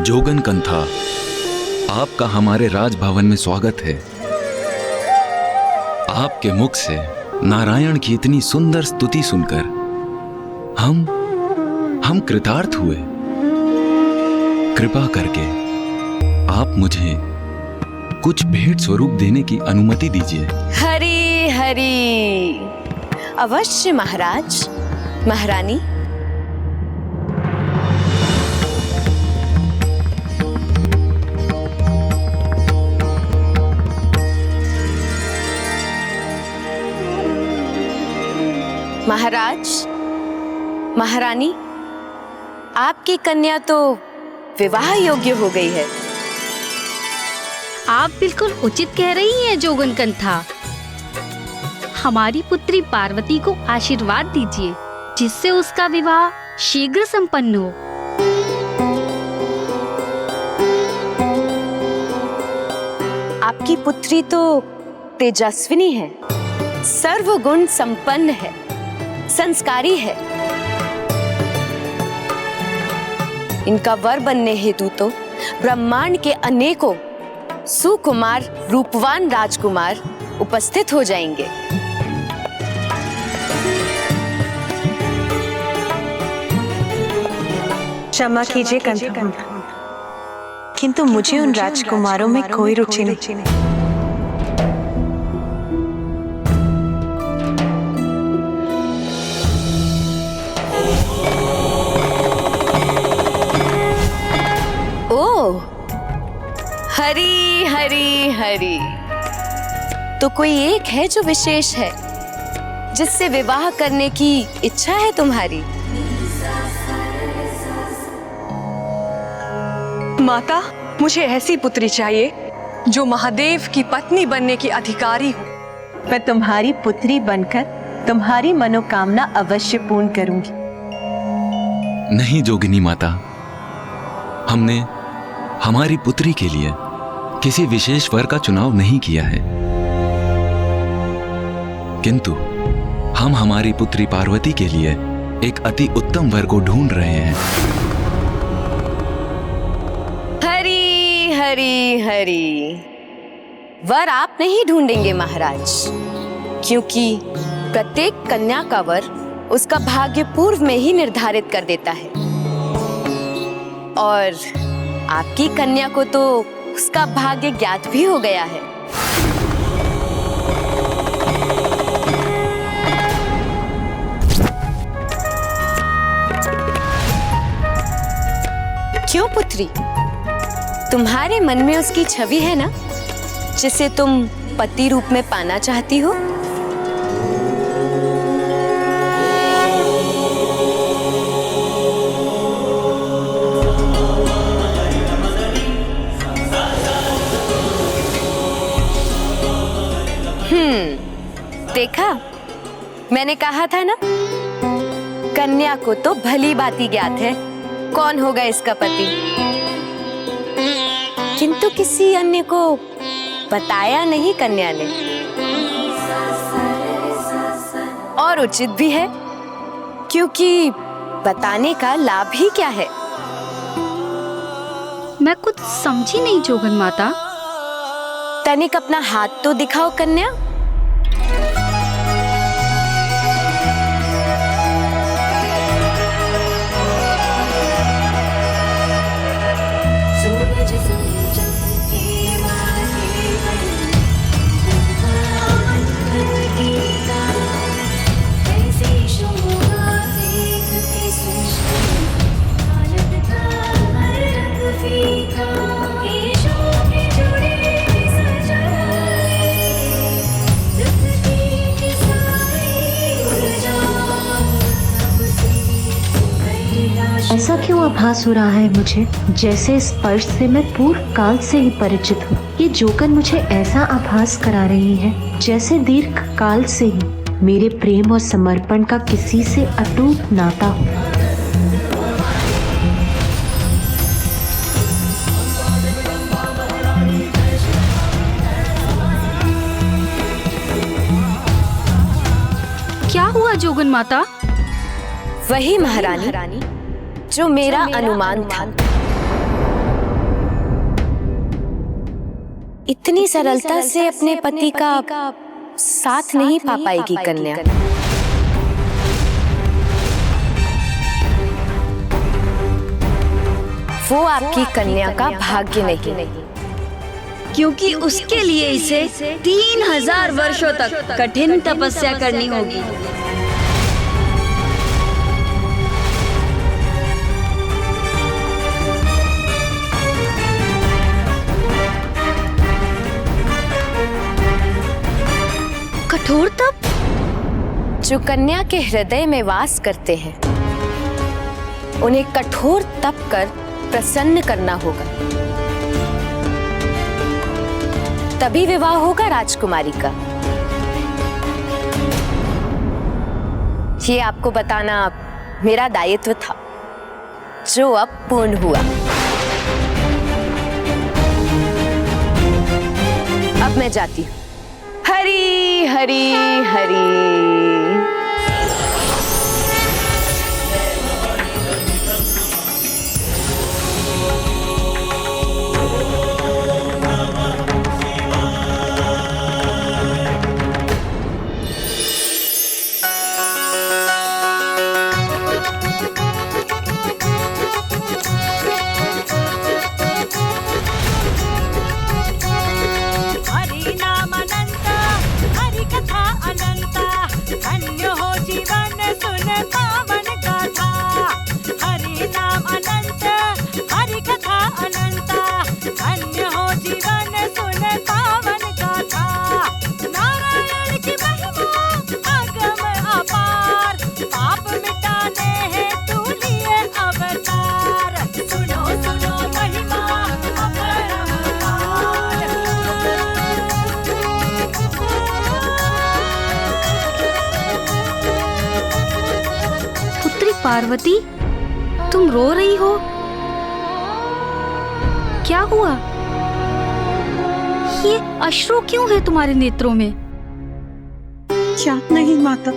जोगन कंथा, आपका हमारे राजभवन में स्वागत है। आपके मुख से नारायण की इतनी सुंदर स्तुति सुनकर हम कृतार्थ हुए। कृपा करके आप मुझे कुछ भेंट स्वरूप देने की अनुमति दीजिए। हरि हरि, अवश्य महाराज। महारानी, महाराज, महारानी, आपकी कन्या तो विवाह योग्य हो गई है। आप बिल्कुल उचित कह रही हैं जोगन कंथा। हमारी पुत्री पार्वती को आशीर्वाद दीजिए जिससे उसका विवाह शीघ्र संपन्न हो। आपकी पुत्री तो तेजस्विनी है, सर्वगुण संपन्न है, संस्कारी है। इनका वर बनने हेतु तो ब्रह्मांड के अनेकों सुकुमार रूपवान राजकुमार उपस्थित हो जाएंगे। क्षमा कीजिए कंथा, किंतु मुझे उन राजकुमारों में कोई रुचि नहीं। ओह, हरि हरि हरि, तो कोई एक है जो विशेष है, जिससे विवाह करने की इच्छा है तुम्हारी? माता, मुझे ऐसी पुत्री चाहिए जो महादेव की पत्नी बनने की अधिकारी हो। मैं तुम्हारी पुत्री बनकर तुम्हारी मनोकामना अवश्य पूर्ण करूंगी। नहीं जोगिनी माता, हमने हमारी पुत्री के लिए किसी विशेष वर का चुनाव नहीं किया है, किंतु हम हमारी पुत्री पार्वती के लिए एक अति उत्तम वर को ढूंढ रहे हैं। हरि हरि हरि, वर आप नहीं ढूंढेंगे महाराज, क्योंकि प्रत्येक कन्या का वर उसका भाग्य पूर्व में ही निर्धारित कर देता है, और आपकी कन्या को तो उसका भाग्य ज्ञात भी हो गया है। क्यों पुत्री, तुम्हारे मन में उसकी छवि है ना, जिसे तुम पति रूप में पाना चाहती हो? देखा, मैंने कहा था ना, कन्या को तो भली भांति ज्ञात है कौन होगा इसका पति, किंतु किसी अन्य को बताया नहीं कन्या ने। और उचित भी है, क्योंकि बताने का लाभ ही क्या है? मैं कुछ समझी नहीं जोगन माता। तनिक अपना हाथ तो दिखाओ कन्या। ऐसा क्यों आभास हो रहा है मुझे, जैसे स्पर्श से मैं पूर्व काल से ही परिचित हूँ। ये जोगन मुझे ऐसा आभास करा रही है जैसे दीर्घ काल से ही मेरे प्रेम और समर्पण का किसी से अटूट नाता हो। क्या हुआ जोगन माता? वही महारानी जो मेरा अनुमान था। इतनी सरलता से अपने पति का साथ नहीं पा पाएगी कन्या। वो आपकी कन्या का भाग्य नहीं, क्योंकि उसके लिए इसे 3000 वर्षों तक कठिन तपस्या करनी होगी। कठोर तप? जो कन्या के हृदय में वास करते हैं उन्हें कठोर तप कर प्रसन्न करना होगा, तभी विवाह होगा राजकुमारी का। ये आपको बताना मेरा दायित्व था, जो अब पूर्ण हुआ। अब मैं जाती हूँ। हरी हरी हरी। पार्वती, तुम रो रही हो? क्या हुआ? ये अश्रु क्यों है तुम्हारे नेत्रों में? याद नहीं माता,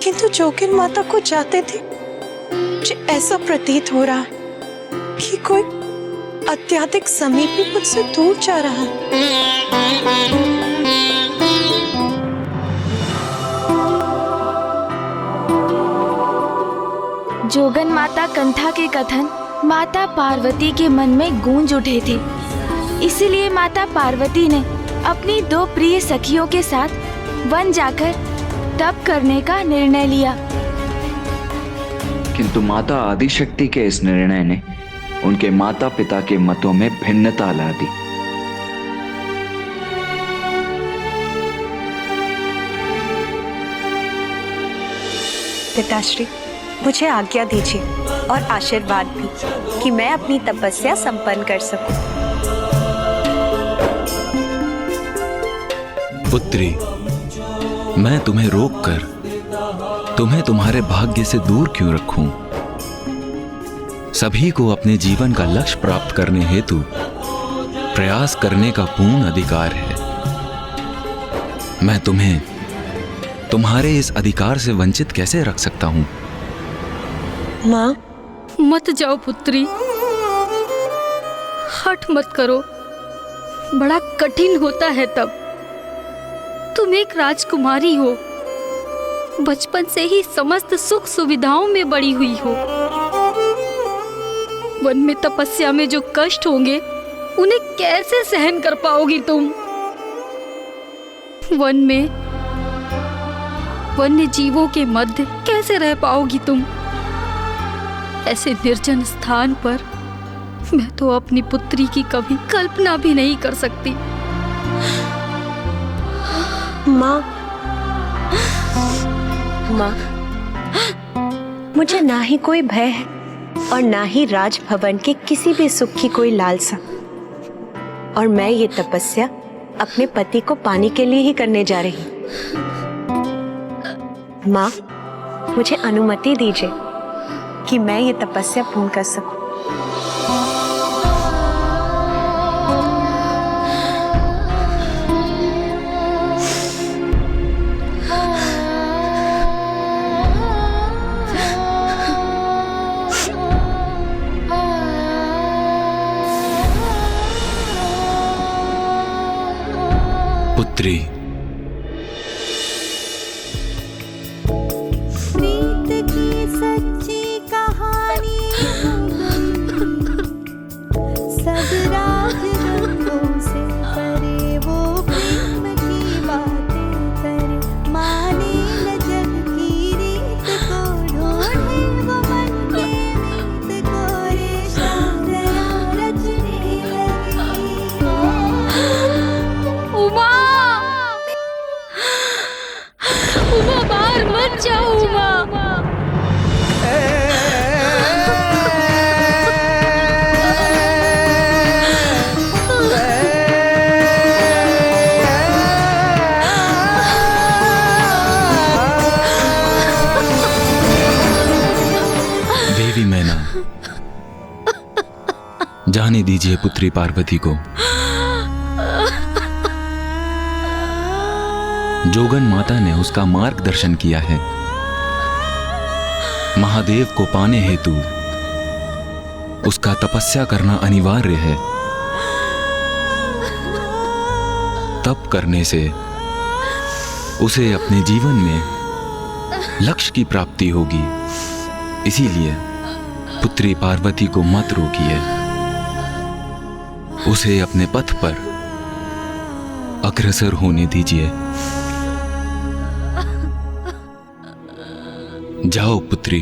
किंतु जोगिन माता को जाते थे मुझे ऐसा प्रतीत हो रहा है कि कोई अत्यधिक समीपी मुझसे दूर जा रहा है। जोगन माता कंथा के कथन माता पार्वती के मन में गूंज उठे थे, इसीलिए माता पार्वती ने अपनी 2 प्रिय सखियों के साथ वन जाकर तप करने का निर्णय लिया। किंतु माता आदिशक्ति के इस निर्णय ने उनके माता पिता के मतों में भिन्नता ला दी। पिताश्री, मुझे आज्ञा दीजिए और आशीर्वाद भी कि मैं अपनी तपस्या संपन्न कर सकूं। पुत्री, मैं तुम्हें रोककर तुम्हें तुम्हारे भाग्य से दूर क्यों रखूं? सभी को अपने जीवन का लक्ष्य प्राप्त करने हेतु प्रयास करने का पूर्ण अधिकार है। मैं तुम्हें तुम्हारे इस अधिकार से वंचित कैसे रख सकता हूं? माँ, मत जाओ पुत्री, हठ मत करो, बड़ा कठिन होता है तब। तुम एक राजकुमारी हो, बचपन से ही समस्त सुख सुविधाओं में बड़ी हुई हो। वन में तपस्या में जो कष्ट होंगे उन्हें कैसे सहन कर पाओगी तुम? वन में वन्य जीवों के मध्य कैसे रह पाओगी तुम? ऐसे निर्जन स्थान पर मैं तो अपनी पुत्री की कभी कल्पना भी नहीं कर सकती। माँ, माँ, मुझे ना ही कोई भय है और ना ही राजभवन के किसी भी सुख की कोई लालसा, और मैं ये तपस्या अपने पति को पाने के लिए ही करने जा रही हूँ। माँ, मुझे अनुमति दीजिए कि मैं ये तपस्या पूर्ण कर सकूं। पुत्री, प्रीत की सच्ची कहानी सब राज रंगों से परे, वो प्रेम की बातें करे, माने न जग की रीत को, ढूंढे वो मन के मीत को, रेशा दया रचने लगी। उमा, उमा बाहर मत जाओ उमा। देवी मैना, जाने दीजिए पुत्री पार्वती को। जोगन माता ने उसका मार्गदर्शन किया है। महादेव को पाने हेतु उसका तपस्या करना अनिवार्य है। तप करने से उसे अपने जीवन में लक्ष्य की प्राप्ति होगी। इसीलिए पुत्री पार्वती को मत रोकिए, उसे अपने पथ पर अग्रसर होने दीजिए। जाओ पुत्री।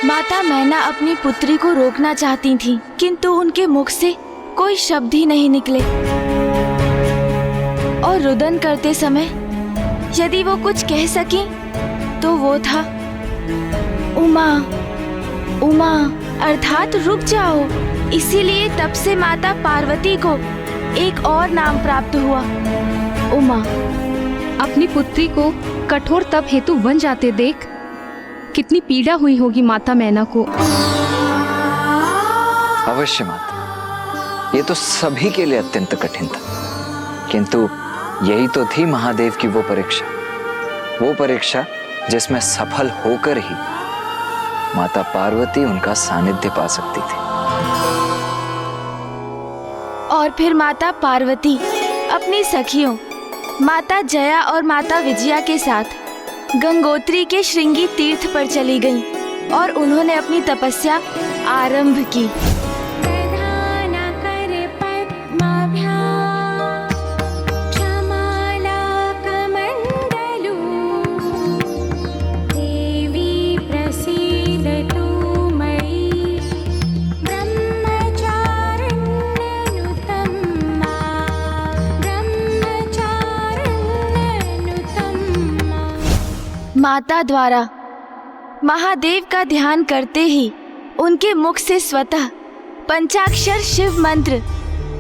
माता मैना अपनी पुत्री को रोकना चाहती थी, किंतु उनके मुख से कोई शब्द ही नहीं निकले। और रुदन करते समय यदि वो कुछ कह सकी तो वो था उमा, उमा अर्थात रुक जाओ। इसीलिए तब से माता पार्वती को एक और नाम प्राप्त हुआ, उमा। अपनी पुत्री को कठोर तप हेतु वन जाते देख कितनी पीड़ा हुई होगी माता मैना को। अवश्य माता, ये तो सभी के लिए अत्यंत कठिन था, किंतु यही तो थी महादेव की वो परीक्षा जिसमें सफल होकर ही माता पार्वती उनका सानिध्य पा सकती थी। और फिर माता पार्वती अपनी सखियों माता जया और माता विजया के साथ गंगोत्री के श्रृंगी तीर्थ पर चली गईं और उन्होंने अपनी तपस्या आरंभ की। माता द्वारा महादेव का ध्यान करते ही उनके मुख से स्वतः पंचाक्षर शिव मंत्र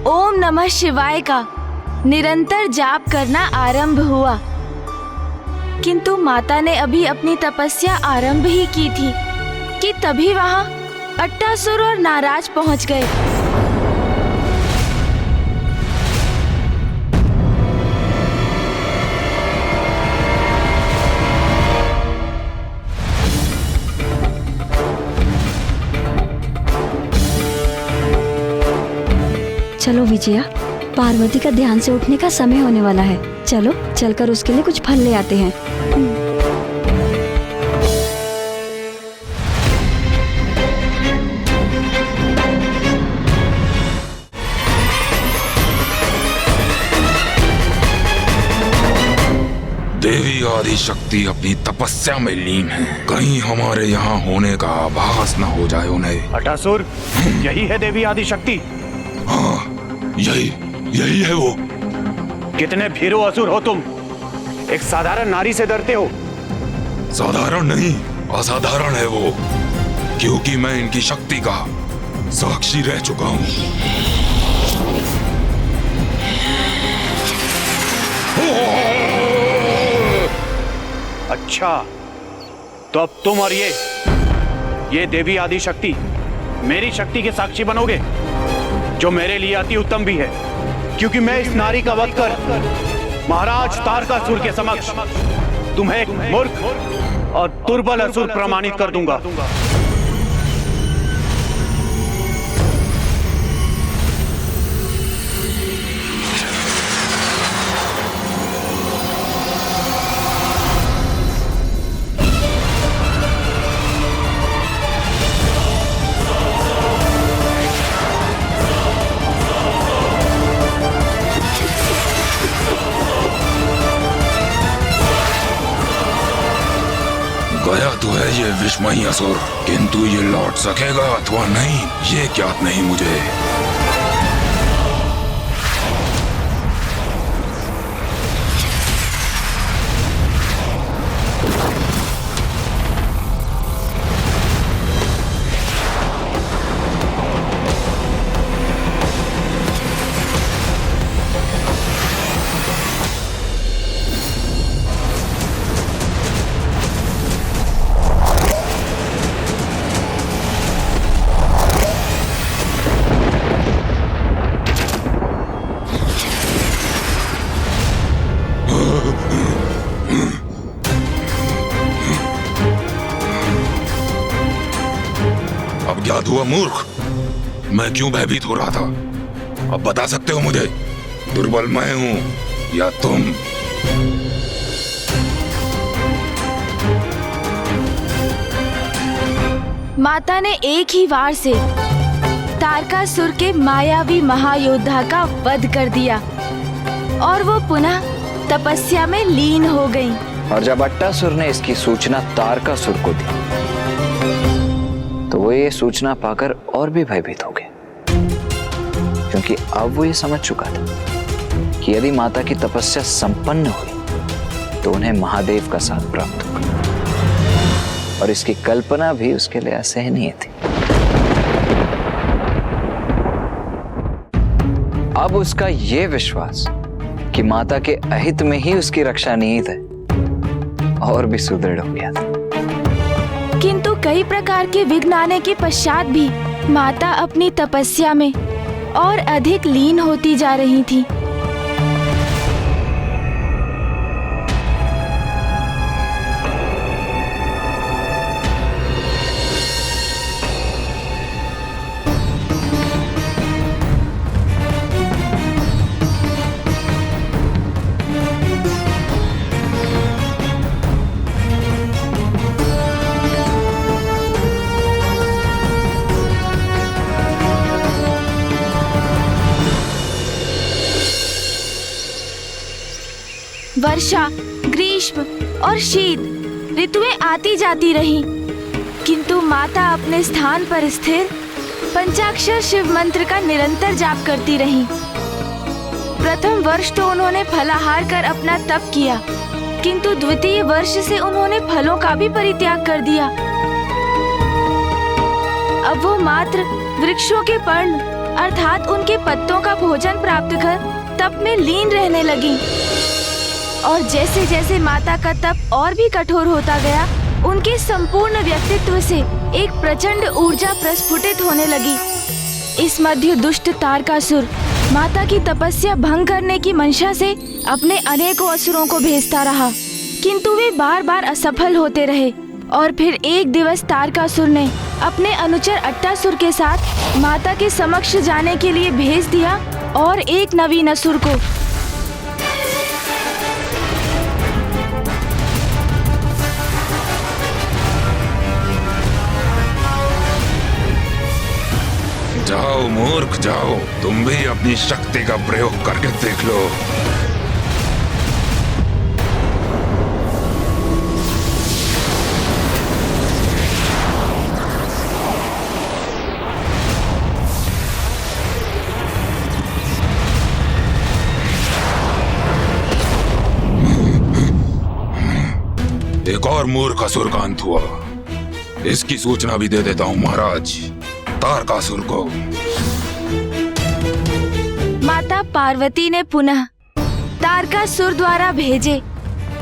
ओम नमः शिवाय का निरंतर जाप करना आरंभ हुआ। किंतु माता ने अभी अपनी तपस्या आरंभ ही की थी कि तभी वहां अट्टासुर और नाराज पहुंच गए। चलो विजया, पार्वती का ध्यान से उठने का समय होने वाला है। चलो चलकर उसके लिए कुछ फल ले आते हैं। देवी आदि शक्ति अपनी तपस्या में लीन है, कहीं हमारे यहाँ होने का आभास न हो जाए उन्हें। अटासुर, यही है देवी आदि शक्ति? हाँ, यही है वो। कितने भीरू असुर हो तुम, एक साधारण नारी से डरते हो? साधारण नहीं, असाधारण है वो, क्योंकि मैं इनकी शक्ति का साक्षी रह चुका हूँ। अच्छा, तो अब तुम और ये ये देवी आदि शक्ति मेरी शक्ति के साक्षी बनोगे, जो मेरे लिए अति उत्तम भी है, क्योंकि मैं इस नारी का वध कर महाराज तारकासुर के समक्ष तुम्हें एक मूर्ख और दुर्बल असुर प्रमाणित कर दूंगा। गया तो है ये विस्मयी असुर, किंतु ये लौट सकेगा अथवा नहीं ये ज्ञात नहीं मुझे। अब याद हुआ मूर्ख, मैं क्यों भयभीत हो रहा था? अब बता सकते हो मुझे, दुर्बल मैं हूं या तुम? माता ने एक ही वार से तारकासुर के मायावी महायोद्धा का वध कर दिया और वो पुनः तपस्या में लीन हो गईं। और जब अट्टासुर ने इसकी सूचना तारकासुर को दी तो वो ये सूचना पाकर और भी भयभीत हो गया, क्योंकि अब वो ये समझ चुका था कि यदि माता की तपस्या संपन्न हुई तो उन्हें महादेव का साथ प्राप्त होगा, और इसकी कल्पना भी उसके लिए असहनीय थी। अब उसका ये विश्वास कि माता के अहित में ही उसकी रक्षा निहित है और भी सुदृढ़ हो गया था। किंतु कई प्रकार के विघ्न आने के पश्चात भी माता अपनी तपस्या में और अधिक लीन होती जा रही थी। वर्षा, ग्रीष्म और शीत ऋतुएं आती जाती रहीं, किंतु माता अपने स्थान पर स्थिर पंचाक्षर शिव मंत्र का निरंतर जाप करती रहीं। प्रथम वर्ष तो उन्होंने फलाहार कर अपना तप किया, किंतु द्वितीय वर्ष से उन्होंने फलों का भी परित्याग कर दिया। अब वो मात्र वृक्षों के पर्ण अर्थात उनके पत्तों का भोजन प्राप्त कर तप में लीन रहने लगी। और जैसे जैसे माता का तप और भी कठोर होता गया, उनके संपूर्ण व्यक्तित्व से एक प्रचंड ऊर्जा प्रस्फुटित होने लगी। इस मध्य दुष्ट तारकासुर माता की तपस्या भंग करने की मंशा से अपने अनेकों असुरों को भेजता रहा, किंतु वे बार बार असफल होते रहे। और फिर एक दिवस तारकासुर ने अपने अनुचर अट्टासुर के साथ माता के समक्ष जाने के लिए भेज दिया और एक नवीन असुर को। जाओ मूर्ख जाओ, तुम भी अपनी शक्ति का प्रयोग करके देख लो। एक और मूर्ख असुर का अंत हुआ, इसकी सूचना भी दे देता हूं महाराज तारकासुर को। माता पार्वती ने पुनः तारकासुर द्वारा भेजे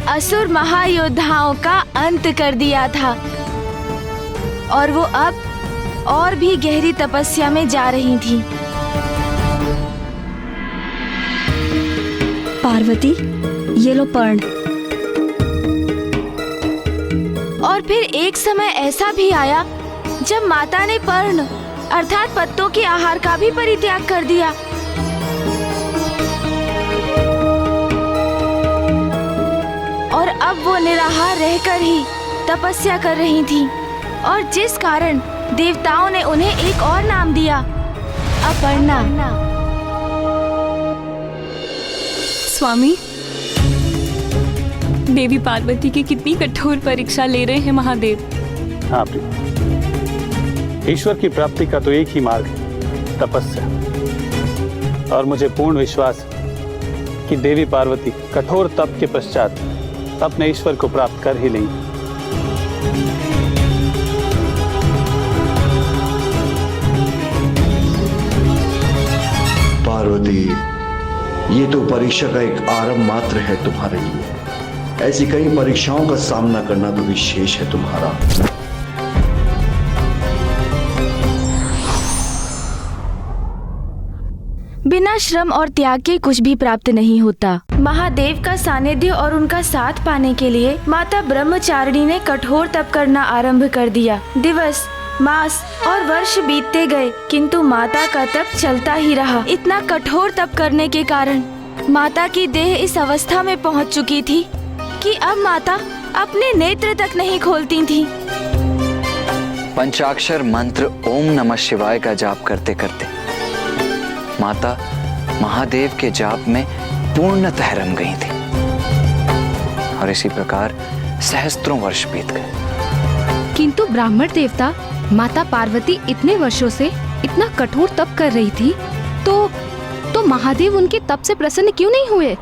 असुर महायोद्धाओं का अंत कर दिया था। और वो अब और भी गहरी तपस्या में जा रही थी। पार्वती, ये लो पर्ण। और फिर एक समय ऐसा भी आया जब माता ने पर्ण अर्थात पत्तों के आहार का भी परित्याग कर दिया। और अब वो निराहार रहकर ही तपस्या कर रही थी, और जिस कारण देवताओं ने उन्हें एक और नाम दिया, अपर्णा। स्वामी, देवी पार्वती की कितनी कठोर परीक्षा ले रहे हैं महादेव। हाँ प्रिय, ईश्वर की प्राप्ति का तो एक ही मार्ग है, तपस्या। और मुझे पूर्ण विश्वास है कि देवी पार्वती कठोर तप के पश्चात अपने ईश्वर को प्राप्त कर ही लेंगी। पार्वती, ये तो परीक्षा का एक आरंभ मात्र है तुम्हारे लिए। ऐसी कई परीक्षाओं का सामना करना तो विशेष है तुम्हारा। बिना श्रम और त्याग के कुछ भी प्राप्त नहीं होता। महादेव का सानिध्य और उनका साथ पाने के लिए माता ब्रह्मचारिणी ने कठोर तप करना आरंभ कर दिया। दिवस, मास और वर्ष बीतते गए, किंतु माता का तप चलता ही रहा। इतना कठोर तप करने के कारण माता की देह इस अवस्था में पहुंच चुकी थी कि अब माता अपने नेत्र तक नहीं खोलती थी। पंचाक्षर मंत्र ओम नमः शिवाय का जाप करते करते माता महादेव के जाप में पूर्णतः रम गई थी, और इसी प्रकार सहस्त्रों वर्ष बीत गए। किंतु ब्राह्मण देवता, माता पार्वती इतने वर्षों से इतना कठोर तप कर रही थी, तो महादेव उनके तप से प्रसन्न क्यों नहीं हुए?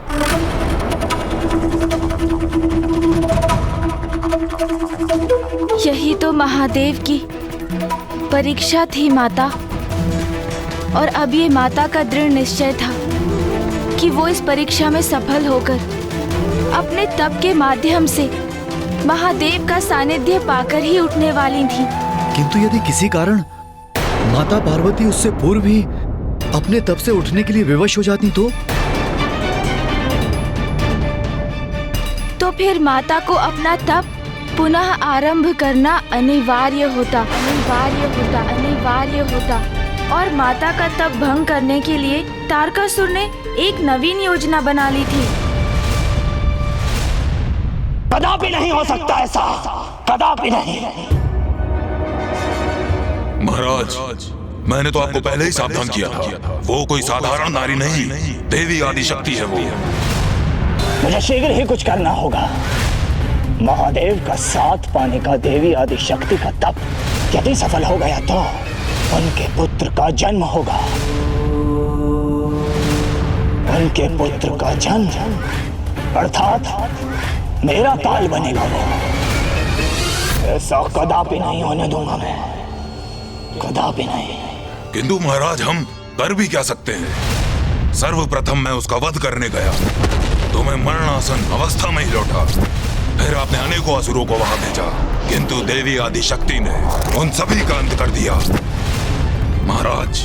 यही तो महादेव की परीक्षा थी माता। और अब ये माता का दृढ़ निश्चय था कि वो इस परीक्षा में सफल होकर अपने तप के माध्यम से महादेव का सानिध्य पाकर ही उठने वाली थी। किंतु यदि किसी कारण माता पार्वती उससे पूर्व ही अपने तप से उठने के लिए विवश हो जाती तो फिर माता को अपना तप पुनः आरंभ करना अनिवार्य होता। और माता का तप भंग करने के लिए तारकासुर ने एक नवीन योजना बना ली थी। कदापि नहीं हो सकता ऐसा, कदापि नहीं। महाराज, मैंने तो आपको पहले ही सावधान किया था। वो कोई साधारण नारी नहीं, देवी आदिशक्ति है वो। मुझे शीघ्र ही कुछ करना होगा। महादेव का साथ पाने का देवी आदिशक्ति का तप यदि सफल हो गया तो उनके पुत्र का जन्म होगा। उनके पुत्र का जन्म अर्थात मेरा काल बनेगा वो। ऐसा कदापि नहीं होने दूंगा मैं, कदापि नहीं। किंतु महाराज, हम कर भी क्या सकते हैं? सर्वप्रथम मैं उसका वध करने गया तो मैं मरणासन अवस्था में ही लौटा। फिर आपने अनेकों असुरों को वहां भेजा, किंतु देवी आदिशक्ति ने उन सभी का अंत कर दिया। महाराज,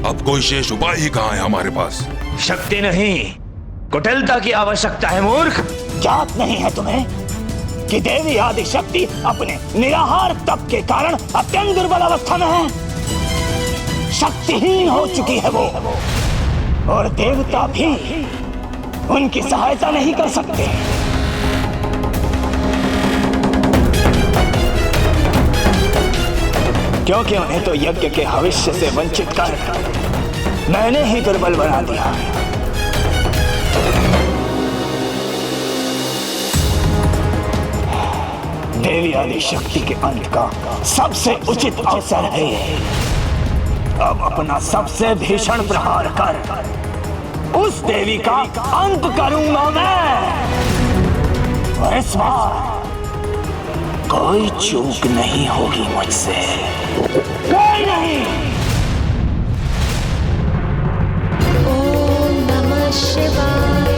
अब कोई शेष उपाय ही कहाँ है हमारे पास? शक्ति नहीं, कुटिलता की आवश्यकता है मूर्ख। ज्ञात नहीं है तुम्हें कि देवी आदिशक्ति अपने निराहार तप के कारण अत्यंत दुर्बल अवस्था में है। शक्तिहीन हो चुकी है वो, और देवता भी उनकी सहायता नहीं कर सकते। क्योंकि उन्हें तो यज्ञ के भविष्य से वंचित कर मैंने ही दुर्बल बना दिया। देवी आदिशक्ति के अंत का सबसे उचित अवसर है। अब अपना सबसे भीषण प्रहार कर उस देवी का अंत करूंगा मैं। और इस बार कोई चूक नहीं होगी मुझसे, कोई नहीं। ओम नमः शिवाय,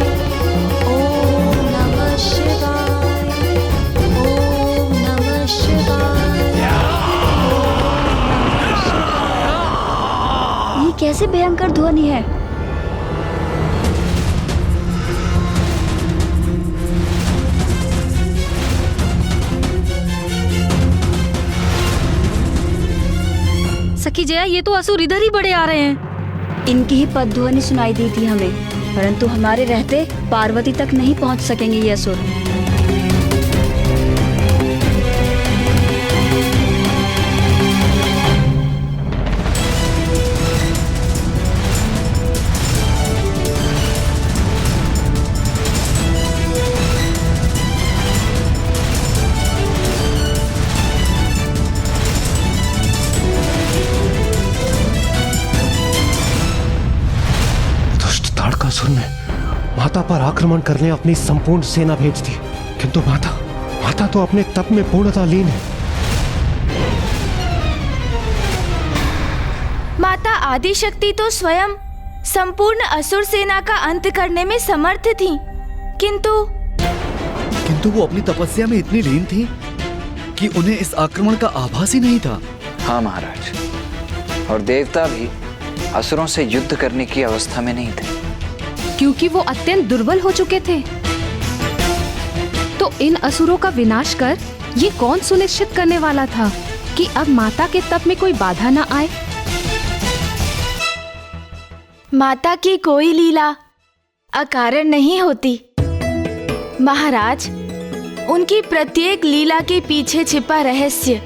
ओम नमः शिवाय, ओम नमः शिवाय। सखी जया, ये तो असुर इधर ही बड़े आ रहे हैं। इनकी ही पदध्वनि सुनाई दी थी हमें, परंतु हमारे रहते पार्वती तक नहीं पहुंच सकेंगे ये असुर। ताड़कासुर ने माता पर आक्रमण करने अपनी संपूर्ण सेना भेज दी, किंतु माता तो अपने तप में पूर्णतः लीन है। माता आदिशक्ति तो स्वयं संपूर्ण असुर सेना का अंत करने में समर्थ थी, किंतु वो अपनी तपस्या में इतनी लीन थी कि उन्हें इस आक्रमण का आभास ही नहीं था। हाँ महाराज, और देवता भी असुरों से युद्ध करने की अवस्था में नहीं थे, क्योंकि वो अत्यंत दुर्बल हो चुके थे। तो इन असुरों का विनाश कर ये कौन सुनिश्चित करने वाला था कि अब माता के तप में कोई बाधा न आए? माता की कोई लीला अकारण नहीं होती महाराज। उनकी प्रत्येक लीला के पीछे छिपा रहस्य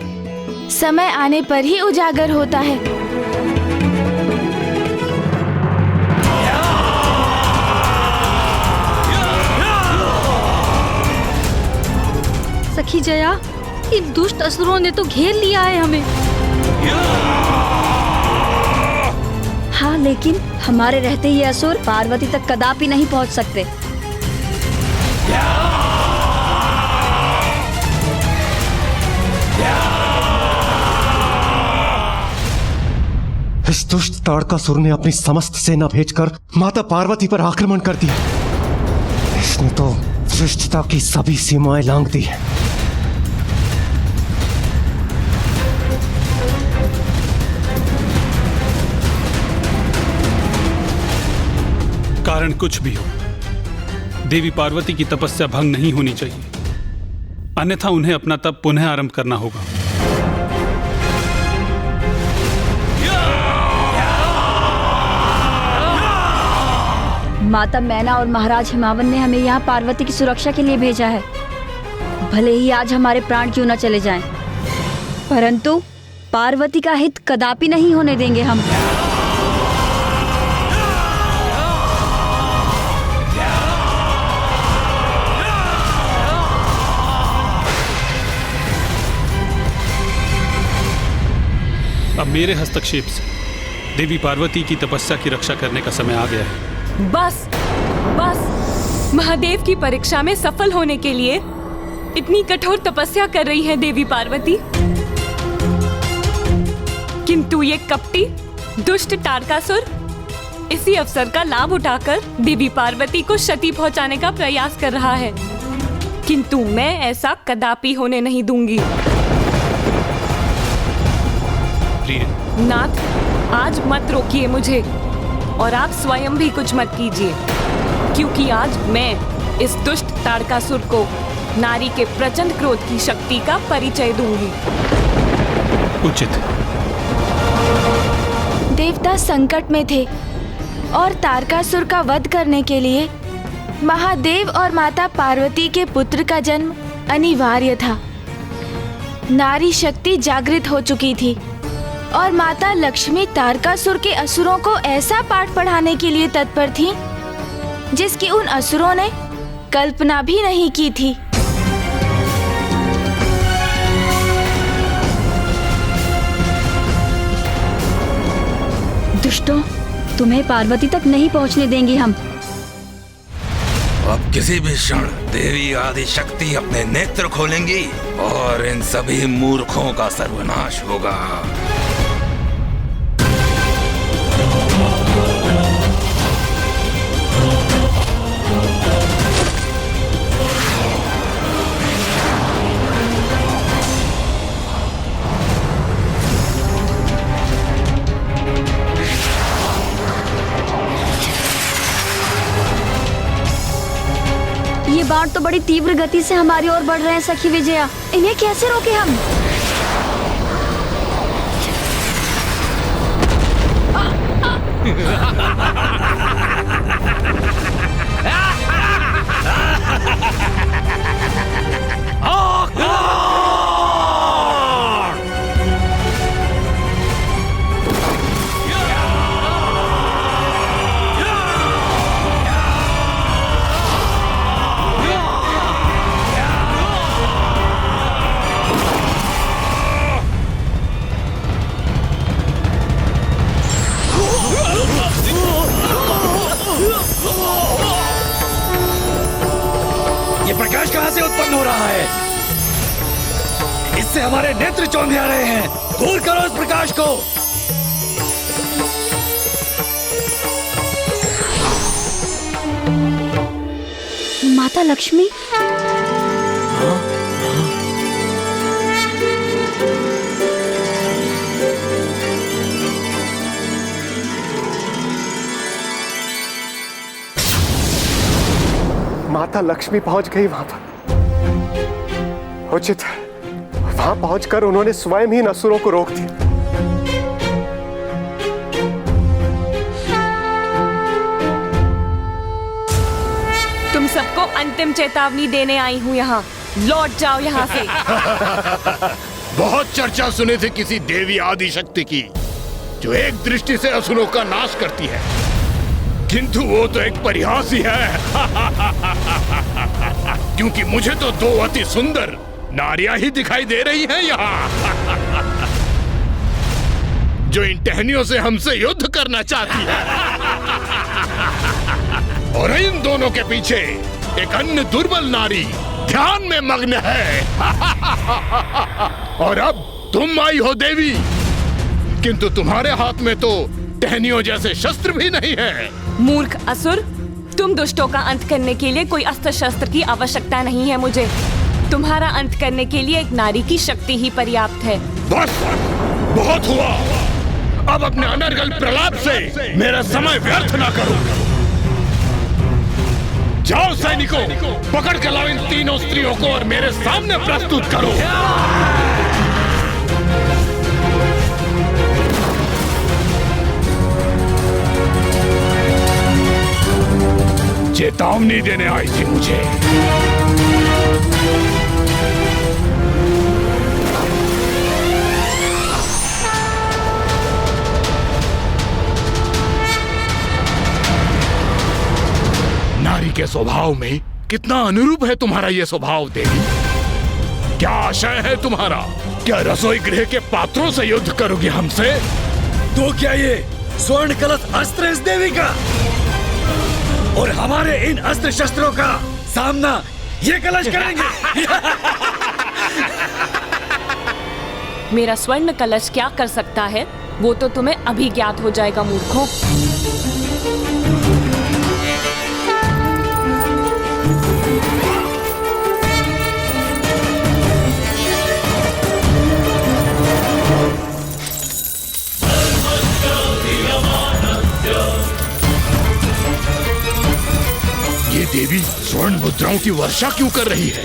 समय आने पर ही उजागर होता है। सखी जया, इन दुष्ट असुरों ने तो घेर लिया है हमें। हाँ, लेकिन हमारे रहते ये असुर पार्वती तक कदापि नहीं पहुंच सकते। इस दुष्ट ताड़कासुर ने अपनी समस्त सेना भेजकर माता पार्वती पर आक्रमण कर दिया। इसने तो सृष्टता की सभी सीमाएं लांघ दी है। कारण कुछ भी हो, देवी पार्वती की तपस्या भंग नहीं होनी चाहिए, अन्यथा उन्हें अपना तप पुनः आरंभ करना होगा। माता मैना और महाराज हिमावन ने हमें यहाँ पार्वती की सुरक्षा के लिए भेजा है। भले ही आज हमारे प्राण क्यों न चले जाएं, परंतु पार्वती का हित कदापि नहीं होने देंगे हम। अब मेरे हस्तक्षेप से देवी पार्वती की तपस्या की रक्षा करने का समय आ गया है। बस बस, महादेव की परीक्षा में सफल होने के लिए इतनी कठोर तपस्या कर रही है देवी पार्वती, किंतु ये कपटी दुष्ट ताड़कासुर इसी अवसर का लाभ उठाकर देवी पार्वती को क्षति पहुंचाने का प्रयास कर रहा है, किंतु मैं ऐसा कदापि होने नहीं दूंगी। नाथ, आज मत रोकिए मुझे, और आप स्वयं भी कुछ मत कीजिए, क्योंकि आज मैं इस दुष्ट ताड़कासुर को नारी के प्रचंड क्रोध की शक्ति का परिचय दूंगी। उचित। देवता संकट में थे और ताड़कासुर का वध करने के लिए महादेव और माता पार्वती के पुत्र का जन्म अनिवार्य था। नारी शक्ति जागृत हो चुकी थी और माता लक्ष्मी ताड़कासुर के असुरों को ऐसा पाठ पढ़ाने के लिए तत्पर थी जिसकी उन असुरों ने कल्पना भी नहीं की थी। दुष्टों, तुम्हें पार्वती तक नहीं पहुंचने देंगे हम। अब किसी भी क्षण देवी आदि शक्ति अपने नेत्र खोलेंगी और इन सभी मूर्खों का सर्वनाश होगा। ये बाण तो बड़ी तीव्र गति से हमारी ओर बढ़ रहे हैं सखी विजया, इन्हें कैसे रोके हम? ये प्रकाश कहां से उत्पन्न हो रहा है? इससे हमारे नेत्र चौंधिया रहे हैं। दूर करो इस प्रकाश को। माता लक्ष्मी, माता लक्ष्मी पहुंच गई वहां पर। उचित है, वहां पहुंचकर उन्होंने स्वयं ही इन असुरों को रोक दिया। तुम सबको अंतिम चेतावनी देने आई हूँ यहाँ। लौट जाओ यहाँ से। बहुत चर्चा सुनी थी किसी देवी आदि शक्ति की जो एक दृष्टि से असुरों का नाश करती है, किंतु वो तो एक परिहास ही है। क्योंकि मुझे तो दो अति सुंदर नारियां ही दिखाई दे रही हैं यहाँ, जो इन टहनियों से हमसे युद्ध करना चाहती है। और इन दोनों के पीछे एक अन्य दुर्बल नारी ध्यान में मग्न है। और अब तुम आई हो देवी, किंतु तुम्हारे हाथ में तो टहनियों जैसे शस्त्र भी नहीं है। मूर्ख असुर, तुम दुष्टों का अंत करने के लिए कोई अस्त्र शस्त्र की आवश्यकता नहीं है मुझे। तुम्हारा अंत करने के लिए एक नारी की शक्ति ही पर्याप्त है। बस, बहुत हुआ। अब अपने अनर्गल प्रलाप से मेरा समय व्यर्थ ना करो। जाओ सैनिकों, पकड़ के लाओ इन तीनों स्त्रियों को और मेरे सामने प्रस्तुत करो। चेतावनी देने आई थी मुझे। नारी के स्वभाव में कितना अनुरूप है तुम्हारा ये स्वभाव देवी। क्या आशय है तुम्हारा? क्या रसोई गृह के पात्रों से युद्ध करोगे हमसे? तो क्या ये स्वर्ण कलश अस्त्र इस देवी का और हमारे इन अस्त्र शस्त्रों का सामना ये कलश करेंगे? मेरा स्वर्ण कलश क्या कर सकता है वो तो तुम्हें अभी ज्ञात हो जाएगा मूर्खों। ये देवी स्वर्ण मुद्राओं की वर्षा क्यों कर रही है?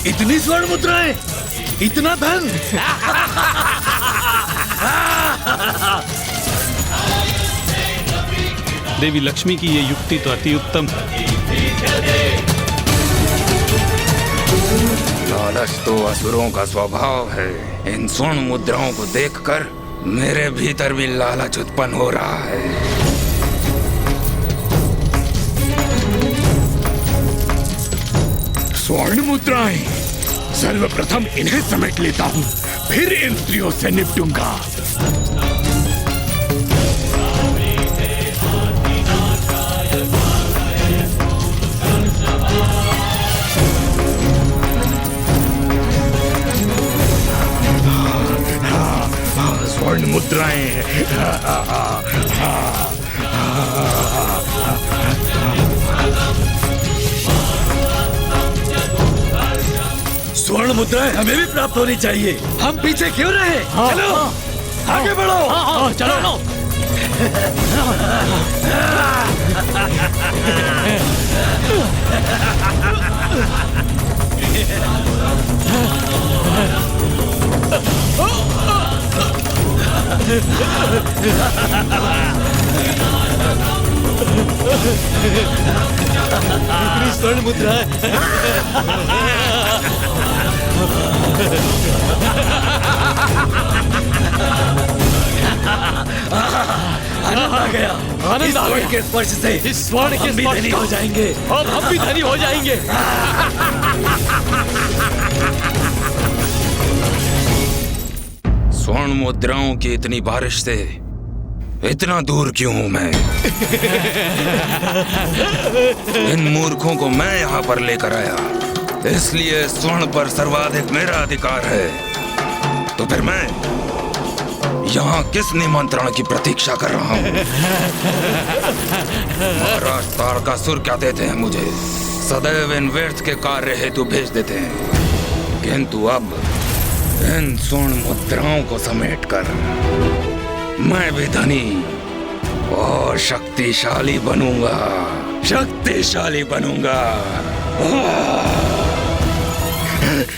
इतनी स्वर्ण मुद्राएं, इतना धन। देवी लक्ष्मी की ये युक्ति तो अति उत्तम है। लालच तो असुरों का स्वभाव है। इन स्वर्ण मुद्राओं को देखकर मेरे भीतर भी लालच उत्पन्न हो रहा है। स्वर्ण मुद्राएं, सर्वप्रथम इन्हें समेट लेता हूँ, फिर इन स्त्रियों से निपटूंगा। स्वर्ण मुद्राएं। स्वर्ण मुद्राएं हमें भी प्राप्त होनी चाहिए। हम पीछे क्यों रहे? चलो आगे बढ़ो। चलो। स्वर्ण मुद्रा आनंद आ गया, आनंद आ गया। के स्पर्श से इस स्वर्ण के भी धनी हो जाएंगे, अब हम भी धनी हो जाएंगे। स्वर्ण मुद्राओं की इतनी बारिश से इतना दूर क्यों हूं मैं? इन मूर्खों को मैं यहाँ पर लेकर आया, इसलिए स्वर्ण पर सर्वाधिक मेरा अधिकार है। तो फिर मैं यहाँ किस निमंत्रण की प्रतीक्षा कर रहा हूँ? महाराज तारकासुर क्या देते हैं मुझे? सदैव इन व्यर्थ के कार्य हेतु भेज देते हैं, किंतु अब इन स्वर्ण मुद्राओं को समेटकर मैं भी धनी और शक्तिशाली बनूंगा, शक्तिशाली बनूंगा।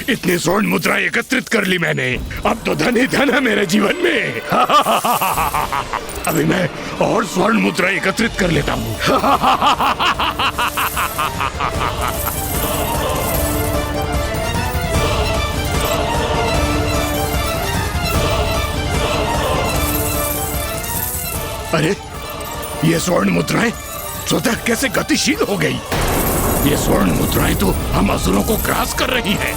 इतनी स्वर्ण मुद्राएं एकत्रित कर ली मैंने, अब तो धन ही धन है मेरे जीवन में। अभी मैं और स्वर्ण मुद्राएं एकत्रित कर लेता हूँ। अरे ये स्वर्ण मुद्राएं स्वतः कैसे गतिशील हो गई? ये स्वर्ण मुद्राएं तो हम असुरों को ग्रास कर रही हैं।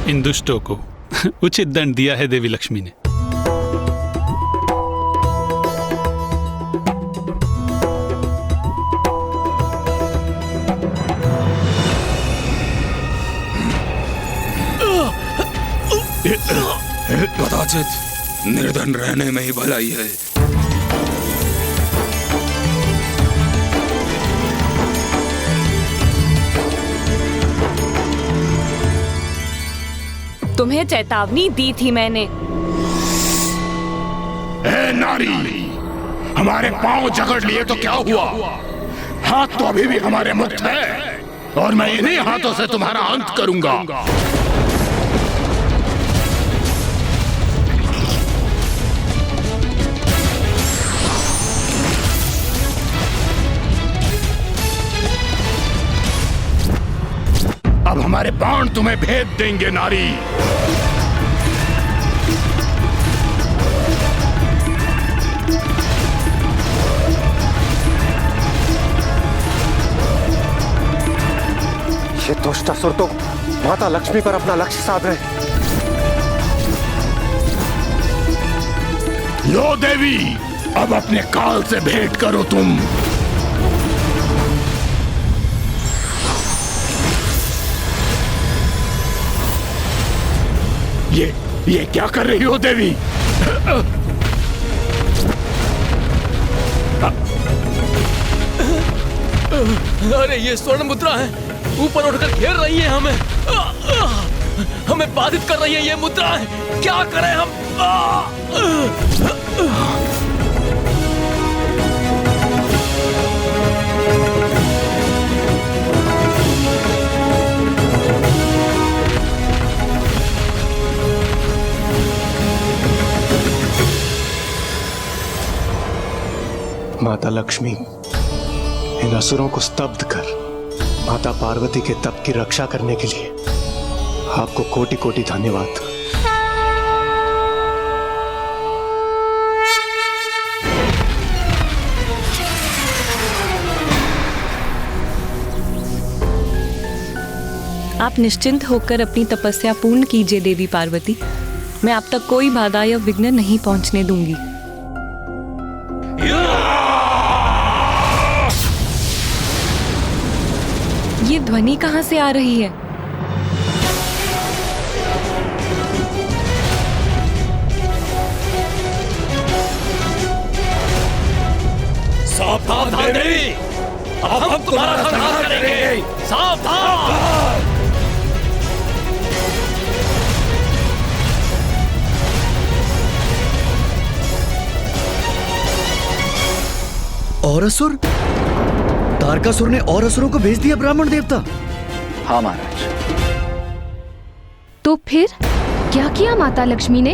इन दुष्टों को उचित दंड दिया है देवी लक्ष्मी ने। कदाचित निर्धन रहने में ही भलाई है। तुम्हें चेतावनी दी थी मैंने। ए नारी, हमारे पांव जकड़ लिए तो क्या हुआ? हाथ तो अभी भी हमारे मुक्त है और मैं इन्हीं हाथों से तुम्हारा अंत करूंगा। अब हमारे बाण तुम्हें भेद देंगे नारी। ये दुष्टासुर तो माता लक्ष्मी पर अपना लक्ष्य साध रहे। लो देवी, अब अपने काल से भेंट करो तुम। ये क्या कर रही हो देवी? अरे ये स्वर्ण मुद्रा है, ऊपर उठकर घेर रही है हमें, हमें बाधित कर रही है ये मुद्राएं। क्या करें हम? माता लक्ष्मी, इन असुरों को स्तब्ध कर माता पार्वती के तप की रक्षा करने के लिए आपको कोटि कोटि धन्यवाद। आप निश्चिंत होकर अपनी तपस्या पूर्ण कीजिए देवी पार्वती। मैं आप तक कोई बाधा या विघ्न नहीं पहुंचने दूंगी। ये ध्वनि कहां से आ रही है? सावधान देवी, अब हम तुम्हारा संहार करेंगे। सावधान। और असुर? तारकासुर ने और असुरों को भेज दिया ब्राह्मण देवता? हाँ महाराज। तो फिर क्या किया माता लक्ष्मी ने?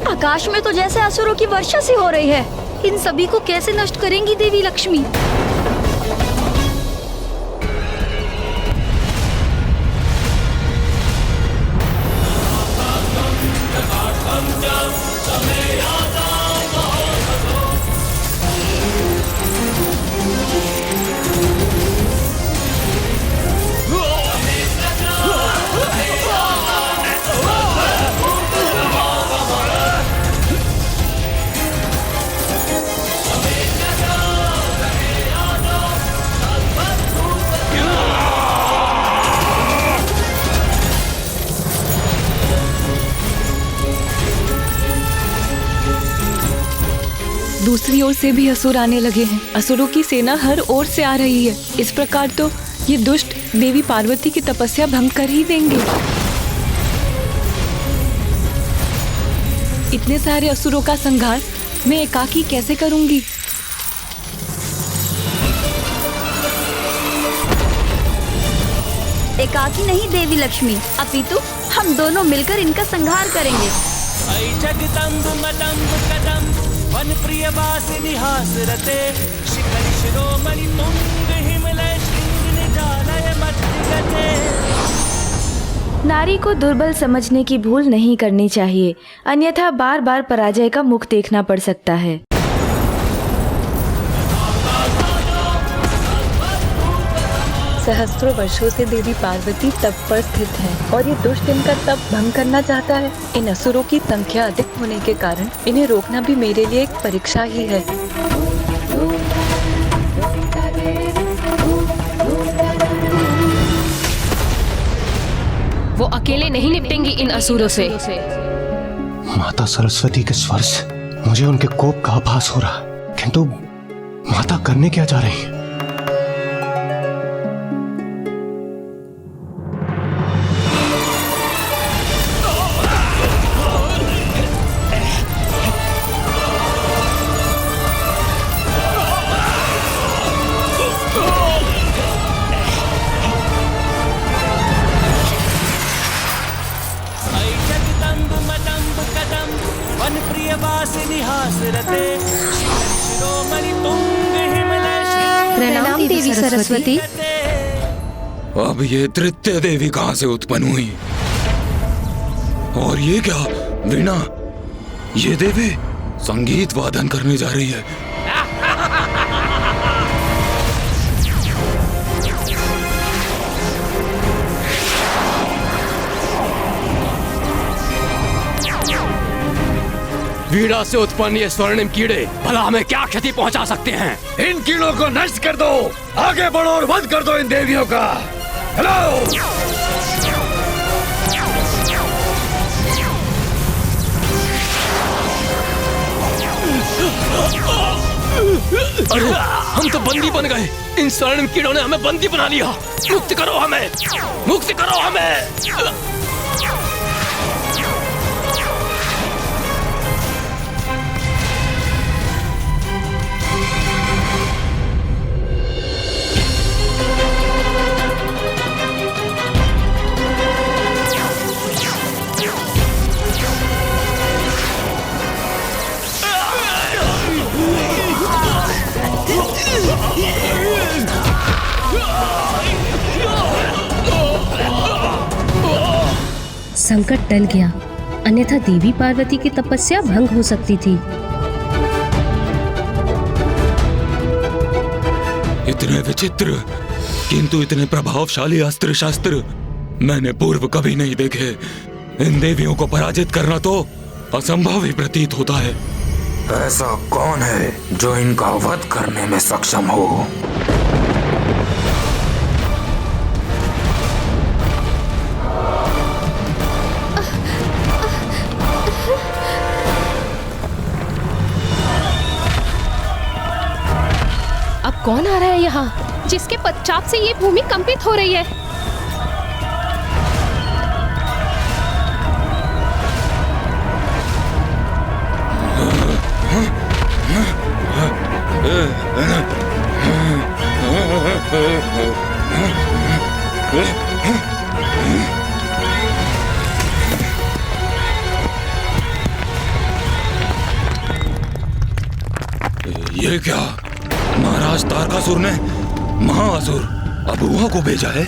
आकाश में तो जैसे असुरों की वर्षा सी हो रही है। इन सभी को कैसे नष्ट करेंगी देवी लक्ष्मी? दूसरी ओर से भी असुर आने लगे हैं। असुरों की सेना हर ओर से आ रही है। इस प्रकार तो ये दुष्ट देवी पार्वती की तपस्या भंग कर ही देंगे। इतने सारे असुरों का संहार मैं एकाकी कैसे करूंगी? एकाकी नहीं देवी लक्ष्मी, अपितु हम दोनों मिलकर इनका संहार करेंगे। वन प्रिय वासिनी हासरते शिखर शिरोमणि तुंग हिमलय शृंग निजालय मध्यगते। नारी को दुर्बल समझने की भूल नहीं करनी चाहिए, अन्यथा बार बार पराजय का मुख देखना पड़ सकता है। सहस्त्रों वर्षों से देवी पार्वती तप पर स्थित है और ये दुष्ट इनका तप भंग करना चाहता है। इन असुरों की संख्या अधिक होने के कारण इन्हें रोकना भी मेरे लिए एक परीक्षा ही है। वो अकेले नहीं निपटेंगी इन असुरों से। माता सरस्वती के स्वर से मुझे उनके कोप का आभास हो रहा है, किंतु माता करने क्या जा रही है? प्रणाम देवी सरस्वती। अब ये तृतीय देवी कहां से उत्पन्न हुई? और ये क्या वीणा? ये देवी संगीत वादन करने जा रही है। वीणा से उत्पन्न ये स्वर्णिम कीड़े भला हमें क्या क्षति पहुंचा सकते हैं? इन कीड़ों को नष्ट कर दो, आगे बढ़ो और वध कर दो इन देवियों का। हेलो! अरे हम तो बंदी बन गए। इन स्वर्णिम कीड़ों ने हमें बंदी बना लिया। मुक्त करो हमें, मुक्त करो हमें। संकट टल गया, अन्यथा देवी पार्वती की तपस्या भंग हो सकती थी। इतने विचित्र किंतु इतने प्रभावशाली अस्त्र शस्त्र मैंने पूर्व कभी नहीं देखे। इन देवियों को पराजित करना तो असंभव ही प्रतीत होता है। ऐसा कौन है जो इनका वध करने में सक्षम हो? अब कौन आ रहा है यहाँ, जिसके पश्चात से ये भूमि कंपित हो रही है? ये क्या? महाराज तारकासुर ने महाअसुर अबुआ को भेजा है?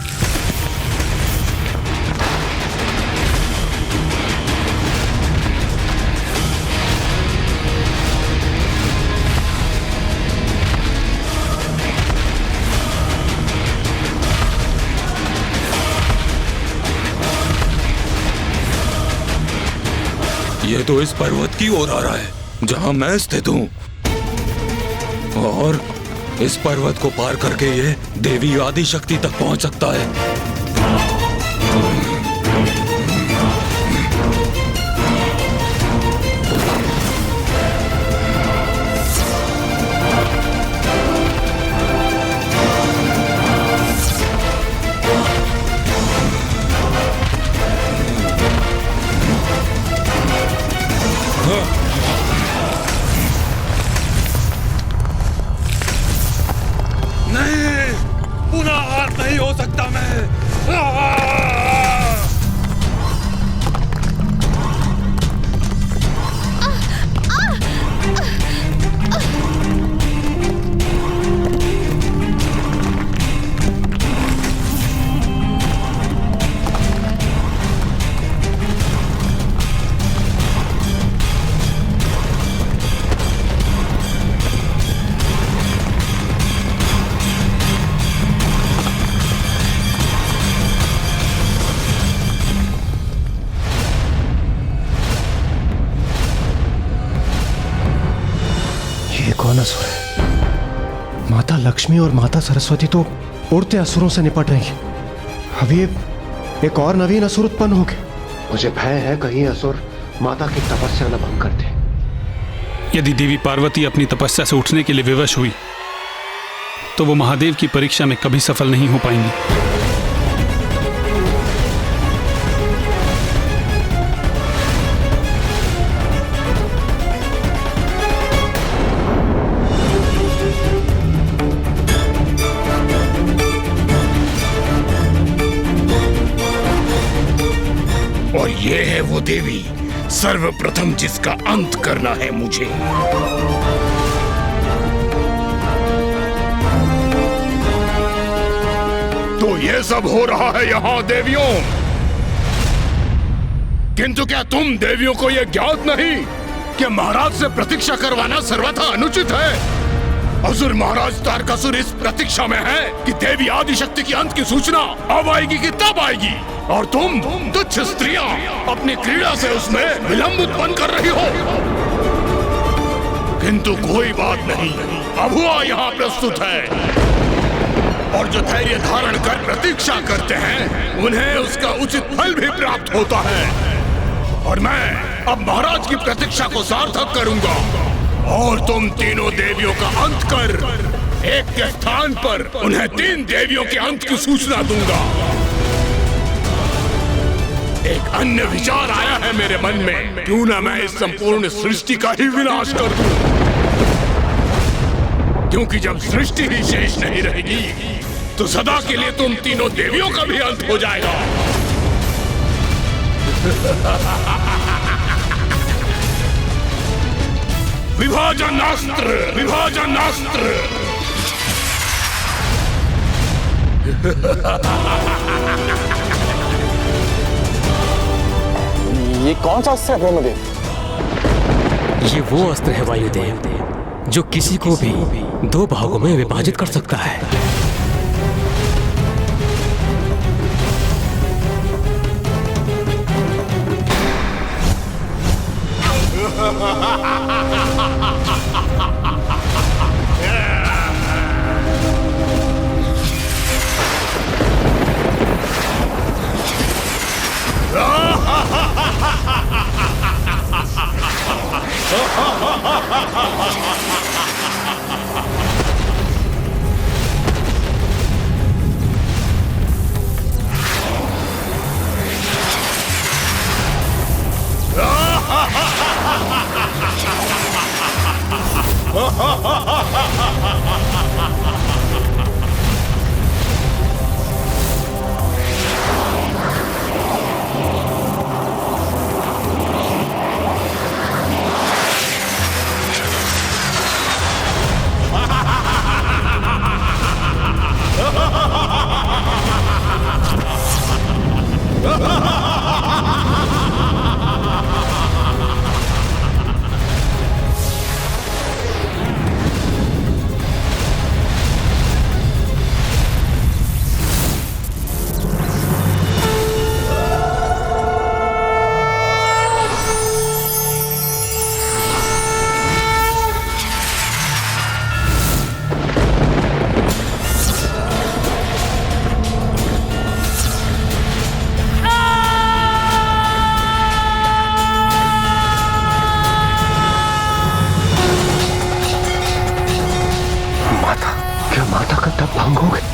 ये तो इस पर्वत की ओर आ रहा है जहां मैं स्थित हूं, और इस पर्वत को पार करके ये देवी आदि शक्ति तक पहुंच सकता है। कौन असुर है? माता लक्ष्मी और माता सरस्वती तो उड़ते असुरों से निपट रही हैं। अभी एक और नवीन असुर उत्पन्न हो गए। मुझे भय है कहीं असुर माता की तपस्या न भंग कर दे। यदि देवी पार्वती अपनी तपस्या से उठने के लिए विवश हुई तो वो महादेव की परीक्षा में कभी सफल नहीं हो पाएंगी। और ये है वो देवी सर्वप्रथम जिसका अंत करना है मुझे। तो ये सब हो रहा है यहाँ देवियों, किंतु क्या तुम देवियों को यह ज्ञात नहीं कि महाराज से प्रतीक्षा करवाना सर्वथा अनुचित है? असुर महाराज तारकासुर इस प्रतीक्षा में है कि देवी आदि शक्ति की अंत की सूचना अब आएगी कि तब आएगी, और तुम तुच्छ स्त्रियां अपनी क्रीड़ा से उसमें विलंब उत्पन्न कर रही हो। किंतु कोई बात नहीं, अबुआ यहाँ प्रस्तुत है, और जो धैर्य धारण कर प्रतीक्षा करते हैं उन्हें उसका उचित फल भी प्राप्त होता है। और मैं अब महाराज की प्रतीक्षा को सार्थक करूंगा, और तुम तीनों देवियों का अंत कर एक के स्थान पर उन्हें 3 देवियों के अंत की सूचना दूंगा। एक अन्य विचार आया है मेरे मन में, क्यों ना मैं इस संपूर्ण सृष्टि का ही विनाश कर दूं, क्योंकि जब सृष्टि ही शेष नहीं रहेगी तो सदा के लिए तुम तीनों देवियों का भी अंत हो जाएगा। विभाजनास्त्र, विभाजनास्त्र। ये कौन सा अस्त्र है ब्रह्मदेव? ये वो अस्त्र है वायुदेव जो किसी को भी दो भागों में विभाजित कर सकता है। माता का तप भंग हो गया।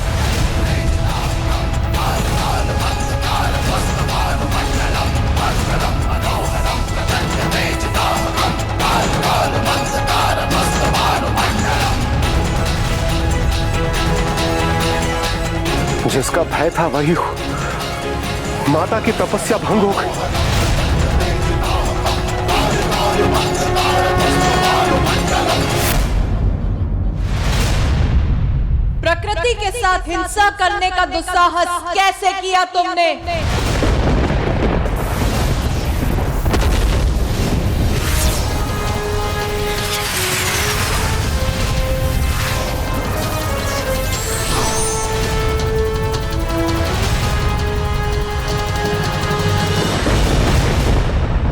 जिसका भय था वही हो, माता की तपस्या भंग हो गई। प्रकृति के साथ हिंसा करने का दुस्साहस कैसे किया तुमने?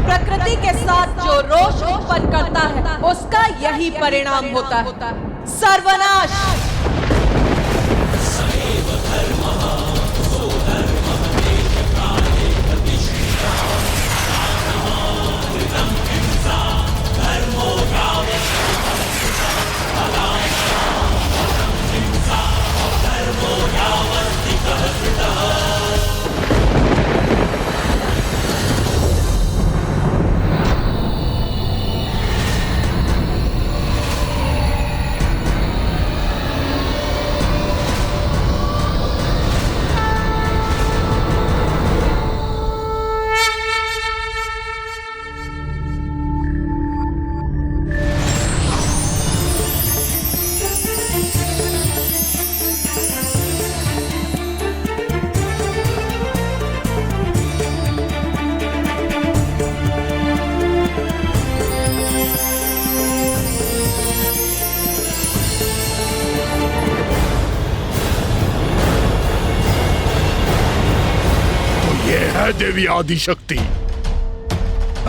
प्रकृति के साथ जो रोष उत्पन्न करता है उसका यही परिणाम होता है, सर्वनाश। देवी आदिशक्ति,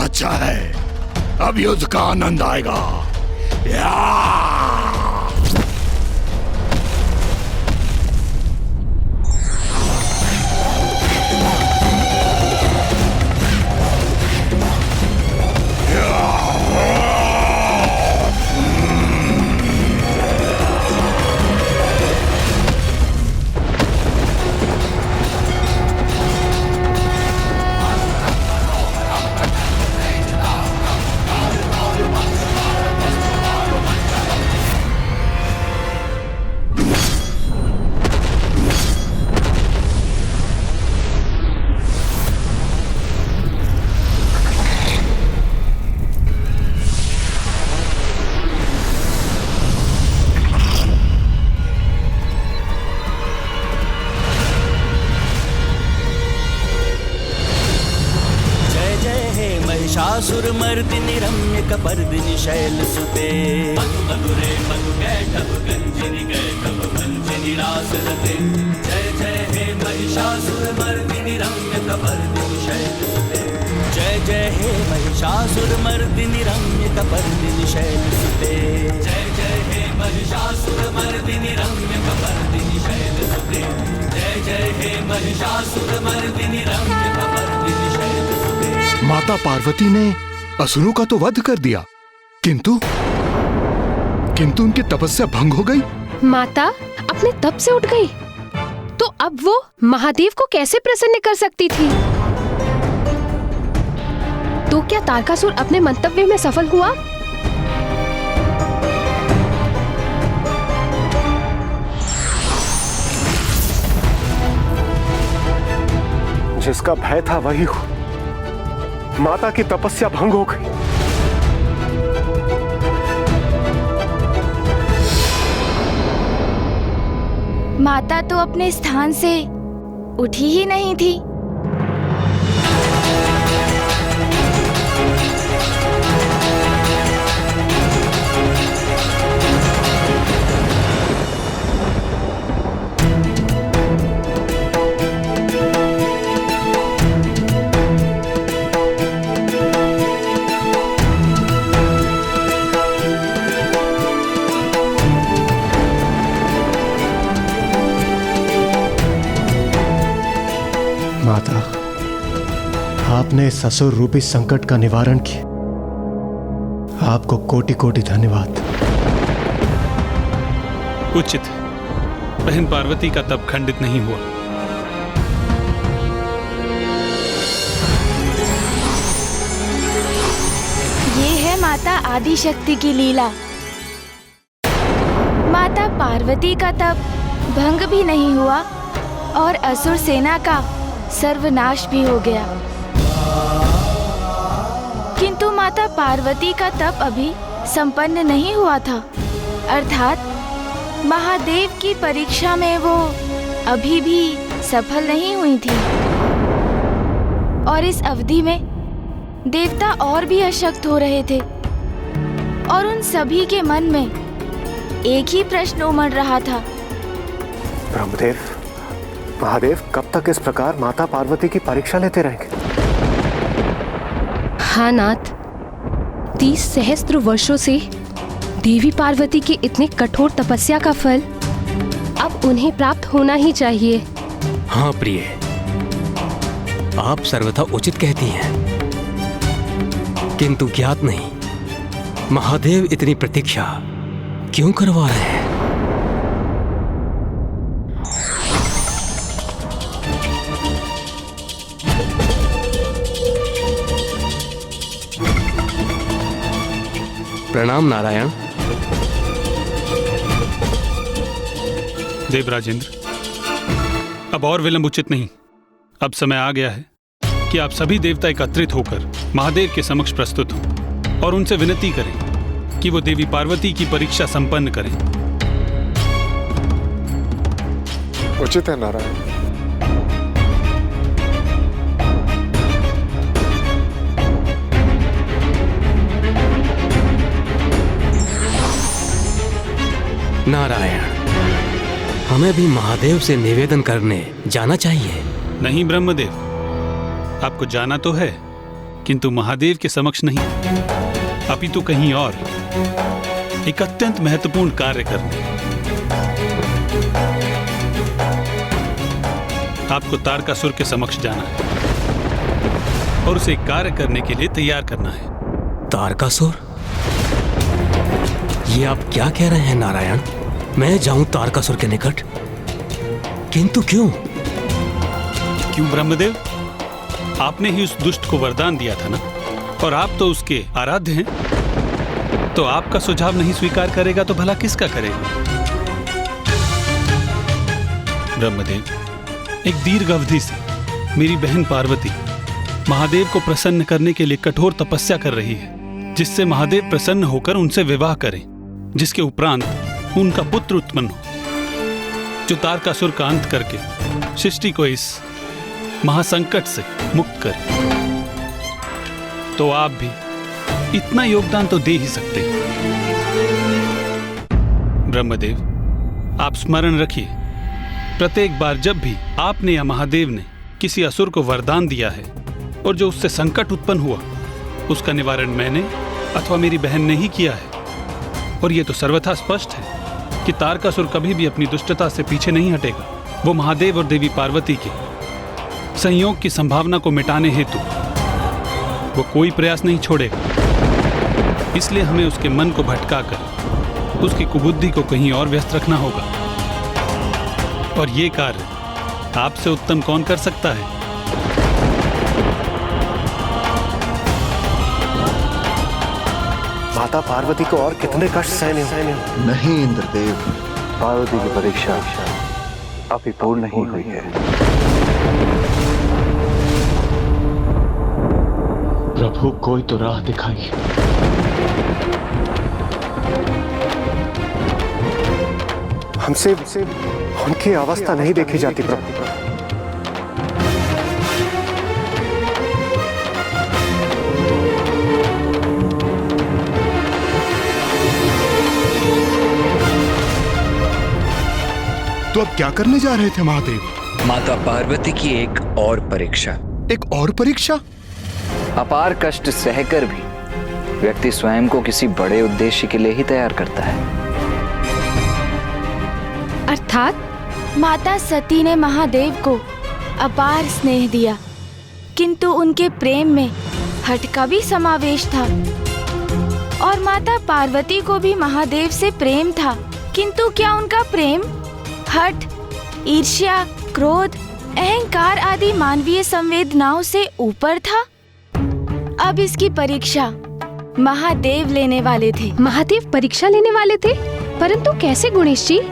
अच्छा है, अब युद्ध का आनंद आएगा। मर्दिनि रम्य कपर्दिनि शैल सुते मधुरे मधु कैटभ गंजिनि कैटभ भंजिनि रास रते जय जय हे महिषासुर मर्दिनि रम्य कपर्दिनि शैल सुते जय जय हे महिषासुर मर्दिनि रम्य कपर्दिनि शैल सुते जय जय हे महिषासुर मर्दिनि रम्य कपर्दिनि शैल सुते जय जय हे महिषासुर मर्दिनि रम्य कपर्दिनि शैल सुते। माता पार्वती ने असुरों का तो वध कर दिया, किंतु उनकी तपस्या भंग हो गई। माता अपने तप से उठ गई, तो अब वो महादेव को कैसे प्रसन्न कर सकती थी? तो क्या तारकासुर अपने मंतव्य में सफल हुआ? जिसका भय था वही हो, माता की तपस्या भंग हो गई। माता तो अपने स्थान से उठी ही नहीं थी। माता, आपने इस असुर रूपी संकट का निवारण किया, आपको कोटि कोटि धन्यवाद। उचित है, बहन पार्वती का तप खंडित नहीं हुआ। ये है माता आदिशक्ति की लीला। माता पार्वती का तप भंग भी नहीं हुआ और असुर सेना का सर्वनाश भी हो गया, किंतु माता पार्वती का तप अभी संपन्न नहीं हुआ था, अर्थात महादेव की परीक्षा में वो अभी भी सफल नहीं हुई थी। और इस अवधि में देवता और भी अशक्त हो रहे थे और उन सभी के मन में एक ही प्रश्न उमड़ रहा था। ब्रह्मदेव, महादेव कब तक इस प्रकार माता पार्वती की परीक्षा लेते रहेंगे? हाँ नाथ, 30 सहस्त्र वर्षों से देवी पार्वती की इतनी कठोर तपस्या का फल अब उन्हें प्राप्त होना ही चाहिए। हाँ प्रिय, आप सर्वथा उचित कहती हैं, किंतु ज्ञात नहीं महादेव इतनी प्रतीक्षा क्यों करवा रहे हैं। प्रणाम नारायण। देवराजेंद्र, अब और विलंब उचित नहीं। अब समय आ गया है कि आप सभी देवता एकत्रित होकर महादेव के समक्ष प्रस्तुत हों और उनसे विनती करें कि वो देवी पार्वती की परीक्षा संपन्न करें। उचित है नारायण। नारायण, हमें भी महादेव से निवेदन करने जाना चाहिए। नहीं ब्रह्मदेव, आपको जाना तो है, किंतु महादेव के समक्ष नहीं, अपितु कहीं और एक अत्यंत महत्वपूर्ण कार्य करने। आपको तारकासुर के समक्ष जाना है और उसे कार्य करने के लिए तैयार करना है। तारकासुर? ये आप क्या कह रहे हैं नारायण? मैं जाऊं तारकासुर के निकट? किंतु क्यों? क्यों ब्रह्मदेव? आपने ही उस दुष्ट को वरदान दिया था ना, और आप तो उसके आराध्य हैं। तो आपका सुझाव नहीं स्वीकार करेगा तो भला किसका करेगा? ब्रह्मदेव, एक दीर्घ अवधि से मेरी बहन पार्वती महादेव को प्रसन्न करने के लिए कठोर तपस्या कर रही है, जिससे महादेव प्रसन्न होकर उनसे विवाह करें, जिसके उपरांत उनका पुत्र उत्पन्न हो, जो तारकासुर का अंत करके सृष्टि को इस महासंकट से मुक्त करे। तो आप भी इतना योगदान तो दे ही सकते। ब्रह्मदेव, आप स्मरण रखिए, प्रत्येक बार जब भी आपने या महादेव ने किसी असुर को वरदान दिया है और जो उससे संकट उत्पन्न हुआ, उसका निवारण मैंने अथवा मेरी बहन ने ही किया है। और यह तो सर्वथा स्पष्ट है कि तारकासुर कभी भी अपनी दुष्टता से पीछे नहीं हटेगा। वो महादेव और देवी पार्वती के संयोग की संभावना को मिटाने हेतु वो कोई प्रयास नहीं छोड़ेगा। इसलिए हमें उसके मन को भटकाकर उसकी कुबुद्धि को कहीं और व्यस्त रखना होगा। और ये कार्य आपसे उत्तम कौन कर सकता है? माता पार्वती को और कितने कष्ट सहने नहीं इंद्रदेव, पार्वती की परीक्षा अभी पूर्ण नहीं हुई है। प्रभु, कोई तो राह दिखाइए। हमसे उनकी अवस्था नहीं देखी जाती प्रभु। तो अब क्या करने जा रहे थे महादेव? माता पार्वती की एक और परीक्षा। एक और परीक्षा? अपार कष्ट सहकर भी व्यक्ति स्वयं को किसी बड़े उद्देश्य के लिए ही तैयार करता है। अर्थात माता सती ने महादेव को अपार स्नेह दिया, किंतु उनके प्रेम में हठ का भी समावेश था। और माता पार्वती को भी महादेव से प्रेम था, किंतु क्या उनका प्रेम हठ, ईर्ष्या, क्रोध, अहंकार आदि मानवीय संवेदनाओं से ऊपर था? अब इसकी परीक्षा महादेव लेने वाले थे। महादेव परीक्षा लेने वाले थे, परंतु कैसे गणेश जी? ओम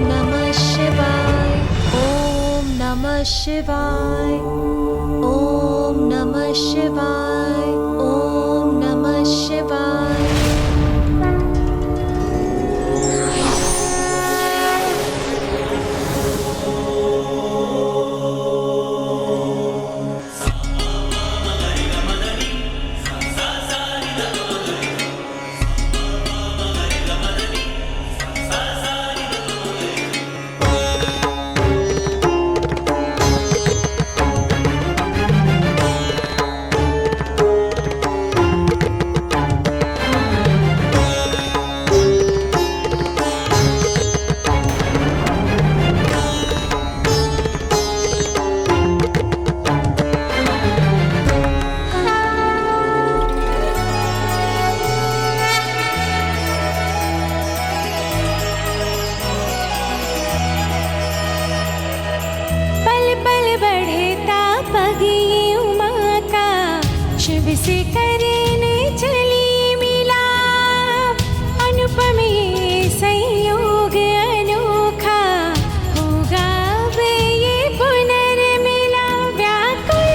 नमः शिवाय, ओम नमः शिवाय, ओम नमः शिवाय, ओम नमः शिवाय। से करने चली मिलाप, अनुपम ये संयोग अनोखा, होगा अब ये पुनर्मिलाप। व्याकुल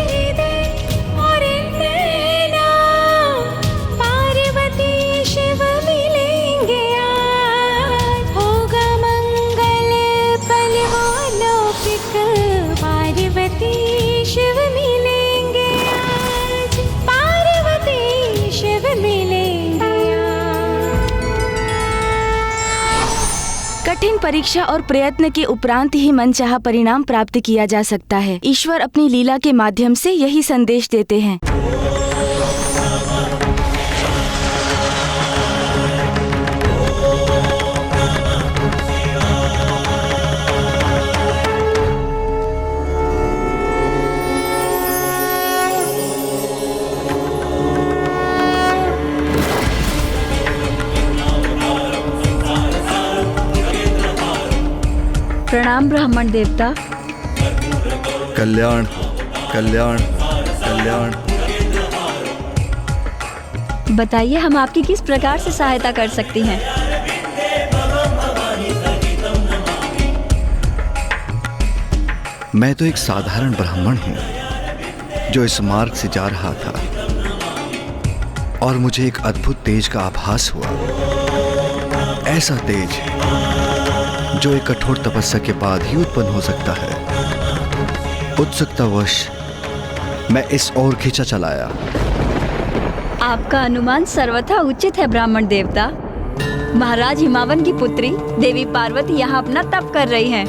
हृदय और नैना, पार्वती शिव मिलेंगे आज, होगा मंगल पल वो लौकिक, पार्वती शिव मिलेंगे आज, पार्वती शिव मिलेंगे आज। कठिन परीक्षा और प्रयत्न के उपरांत ही मनचाहा परिणाम प्राप्त किया जा सकता है। ईश्वर अपनी लीला के माध्यम से यही संदेश देते हैं। प्रणाम ब्राह्मण देवता। कल्याण कल्याण कल्याण। बताइए, हम आपकी किस प्रकार से सहायता कर सकती हैं? मैं तो एक साधारण ब्राह्मण हूँ जो इस मार्ग से जा रहा था और मुझे एक अद्भुत तेज का आभास हुआ। ऐसा तेज जो एक कठोर तपस्या के बाद ही उत्पन्न हो सकता है। उत्सुकतावश मैं इस ओर खींचा चलाया। आपका अनुमान सर्वथा उचित है ब्राह्मण देवता। महाराज हिमावन की पुत्री देवी पार्वती यहाँ अपना तप कर रही हैं।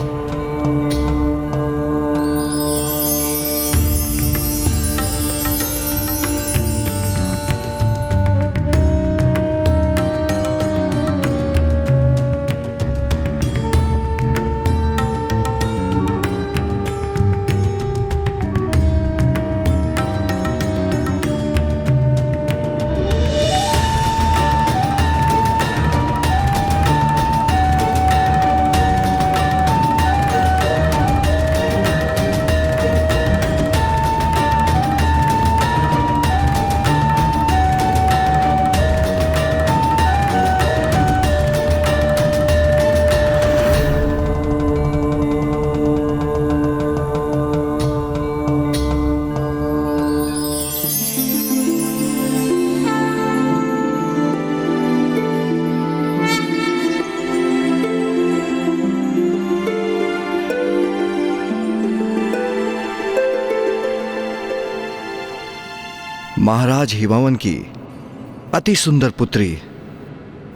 महाराज हिमावन की अति सुंदर पुत्री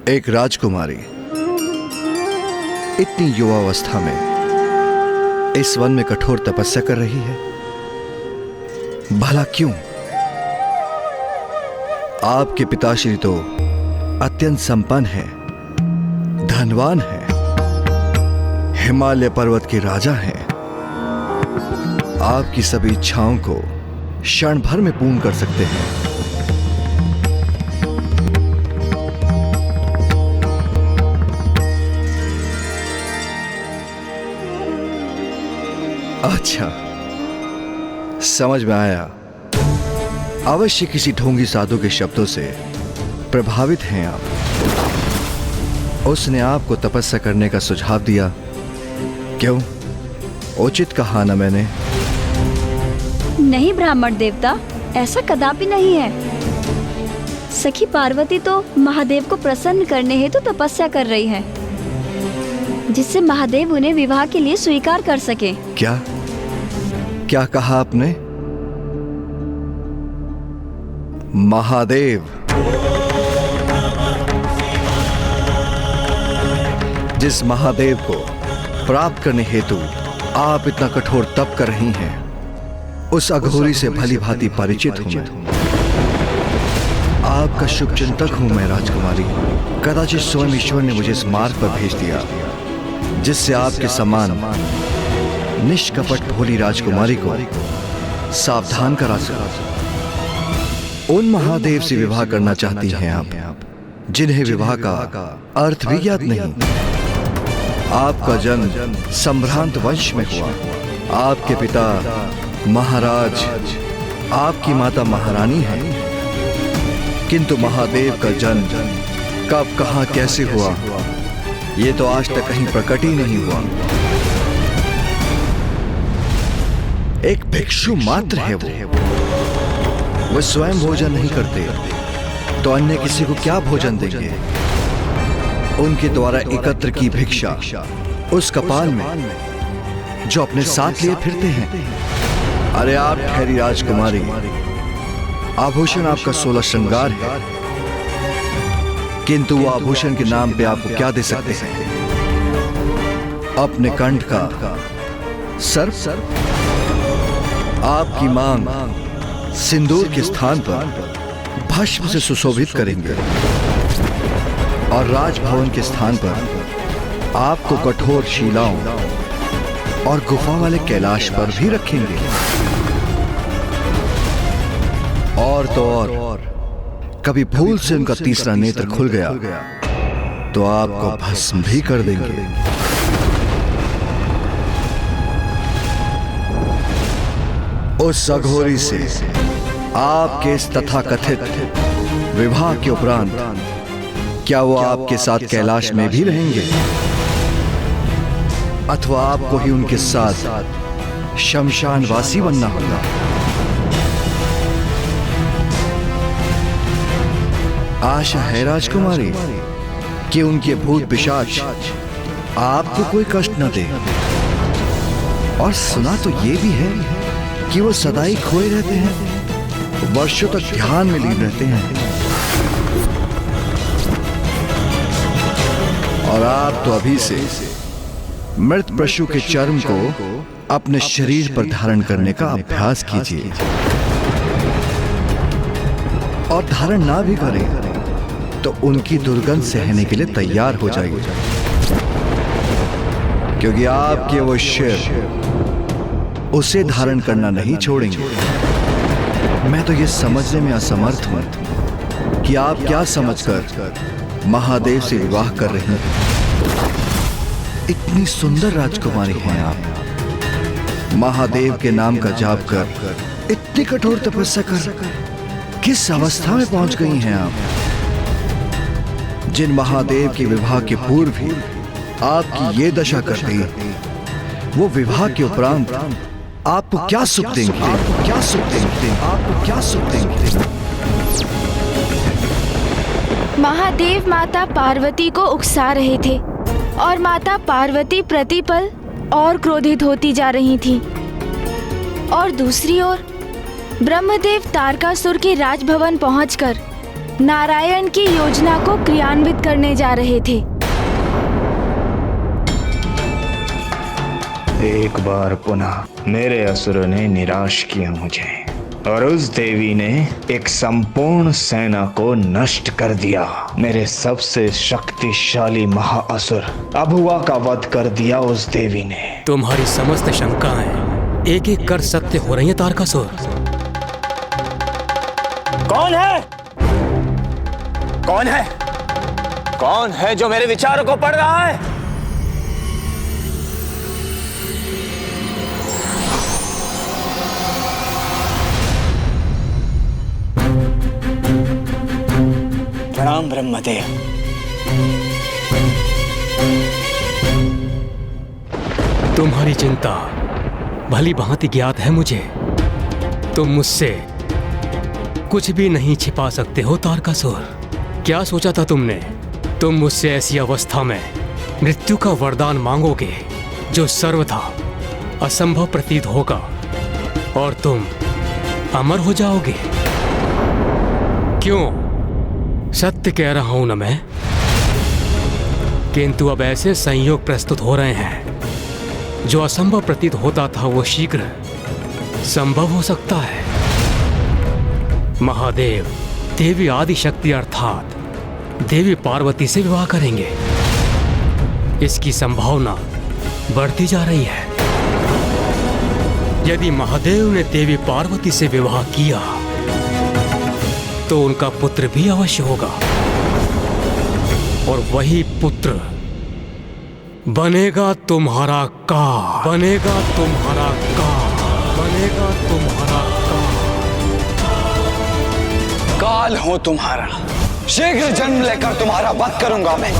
एक राजकुमारी इतनी युवावस्था में इस वन में कठोर तपस्या कर रही है। भला क्यों? आपके पिताश्री तो अत्यंत संपन्न है, धनवान है, हिमालय पर्वत के राजा हैं। आपकी सभी इच्छाओं को क्षण भर में पूर्ण कर सकते हैं। अच्छा, समझ में आया। अवश्य किसी ढोंगी साधु के शब्दों से प्रभावित हैं आप। उसने आपको तपस्या करने का सुझाव दिया। क्यों? उचित कहा ना मैंने? नहीं ब्राह्मण देवता, ऐसा कदापि नहीं है। सखी पार्वती तो महादेव को प्रसन्न करने हेतु तो तपस्या कर रही है, जिससे महादेव उन्हें विवाह के लिए स्वीकार कर सके। क्या क्या कहा आपने? महादेव? जिस महादेव को प्राप्त करने हेतु आप इतना कठोर तप कर रही हैं, उस अघोरी से भली भांति परिचित हूं मैं। आपका शुभ चिंतक हूं मैं राजकुमारी। कदाचित स्वयं ईश्वर ने मुझे इस मार्ग पर भेज दिया, जिससे आपके समान निष्कपट भोली राजकुमारी को सावधान करा सकूं। उन महादेव से विवाह करना चाहती हैं आप, जिन्हें विवाह का अर्थ भी ज्ञात नहीं। आपका जन्म संभ्रांत वंश में हुआ। आपके पिता महाराज, आपकी माता महारानी है, किंतु महादेव का जन्म कब, कहां, कैसे हुआ, ये तो आज तक कहीं प्रकट ही नहीं हुआ। एक भिक्षु मात्र है वो स्वयं भोजन नहीं करते, तो अन्य किसी को क्या भोजन देंगे? उनके द्वारा एकत्र की भिक्षा उस कपाल में जो अपने साथ लिए फिरते हैं। अरे आप ठहरी राजकुमारी, आभूषण आपका 16 श्रृंगार है, किंतु वो आभूषण के नाम पे आपको क्या दे सकते हैं? अपने कंठ का सर्प? आपकी मांग सिंदूर के स्थान पर भस्म से सुशोभित करेंगे और राजभवन के स्थान पर आपको कठोर शिलाओं और गुफा वाले कैलाश पर भी रखेंगे। और तो और, कभी भूल से उनका तीसरा नेत्र खुल गया तो आपको भस्म भी कर देंगे। उस अघोरी से आपके इस तथाकथित विवाह के उपरांत क्या वो आपके साथ कैलाश में भी रहेंगे, अथवा आपको ही उनके साथ शमशानवासी बनना होगा? आशा है राजकुमारी कि उनके भूत पिशाच आपको कोई कष्ट न दे। और सुना तो ये भी है कि वो सदाई खोए रहते हैं, वर्षों तक ध्यान में लीन रहते हैं। और आप तो अभी से मृत पशु के चर्म को अपने शरीर पर धारण करने का अभ्यास कीजिए। और धारण ना भी करें तो उनकी दुर्गंध सहने के लिए तैयार हो जाइए, क्योंकि आपके वो शिव उसे धारण करना नहीं छोड़ेंगे। मैं तो ये समझने में असमर्थ हूं कि आप क्या समझकर महादेव से विवाह कर रही हैं। इतनी सुंदर राजकुमारी हैं आप, महादेव के नाम का जाप कर इतनी कठोर तपस्या कर किस अवस्था में पहुंच गई हैं आप? जिन महादेव के विवाह के पूर्व ही आपकी ये दशा कर दी, वो विवाह के उपरांत आपको क्या सुख देंगे? आपको क्या सुख देंगे? आपको क्या सुख देंगे? महादेव माता पार्वती को उकसा रहे थे और माता पार्वती प्रतिपल और क्रोधित होती जा रही थी। और दूसरी ओर ब्रह्मदेव तारकासुर के राजभवन पहुंचकर नारायण की योजना को क्रियान्वित करने जा रहे थे। एक बार पुनः मेरे असुरों ने निराश किया मुझे और उस देवी ने एक संपूर्ण सेना को नष्ट कर दिया। मेरे सबसे शक्तिशाली महाअसुर अभुआ का वध कर दिया उस देवी ने। तुम्हारी समस्त शंकाएं एक एक कर सत्य हो रही हैं तारकासुर। कौन है? कौन है? कौन है जो मेरे विचारों को पढ़ रहा है? प्रणाम ब्रह्मदेव। तुम्हारी चिंता भली भांति ज्ञात है मुझे। तुम मुझसे कुछ भी नहीं छिपा सकते हो तारकासुर। क्या सोचा था तुमने? तुम मुझसे ऐसी अवस्था में मृत्यु का वरदान मांगोगे जो सर्वथा असंभव प्रतीत होगा और तुम अमर हो जाओगे। क्यों? सत्य कह रहा हूं ना मैं। किंतु अब ऐसे संयोग प्रस्तुत हो रहे हैं जो असंभव प्रतीत होता था वो शीघ्र संभव हो सकता है। महादेव देवी आदि शक्ति अर्थात देवी पार्वती से विवाह करेंगे। इसकी संभावना बढ़ती जा रही है। यदि महादेव ने देवी पार्वती से विवाह किया तो उनका पुत्र भी अवश्य होगा और वही पुत्र बनेगा तुम्हारा काल। बनेगा तुम्हारा काल। बनेगा तुम्हारा काल हूं तुम्हारा। शीघ्र जन्म लेकर तुम्हारा वध करूंगा मैं।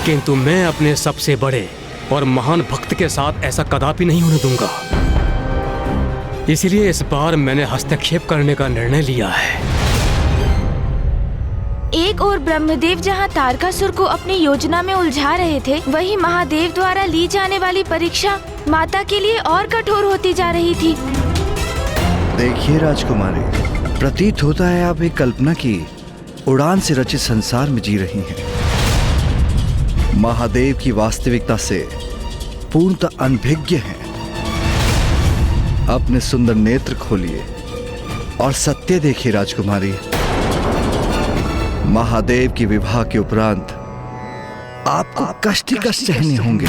किंतु मैं अपने सबसे बड़े और महान भक्त के साथ ऐसा कदापि नहीं होने दूंगा। इसलिए इस बार मैंने हस्तक्षेप करने का निर्णय लिया है। एक और ब्रह्मदेव जहां तारकासुर को अपनी योजना में उलझा रहे थे, वहीं महादेव द्वारा ली जाने वाली परीक्षा माता के लिए और कठोर होती जा रही थी। देखिए राजकुमारी, प्रतीत होता है आप एक कल्पना की उड़ान से रचित संसार में जी रही हैं। महादेव की वास्तविकता से पूर्णतः अनभिज्ञ हैं। अपने सुंदर नेत्र खोलिए और सत्य देखिए राजकुमारी। महादेव की विवाह के उपरांत आपको कष्ट ही कष्ट सहने होंगे।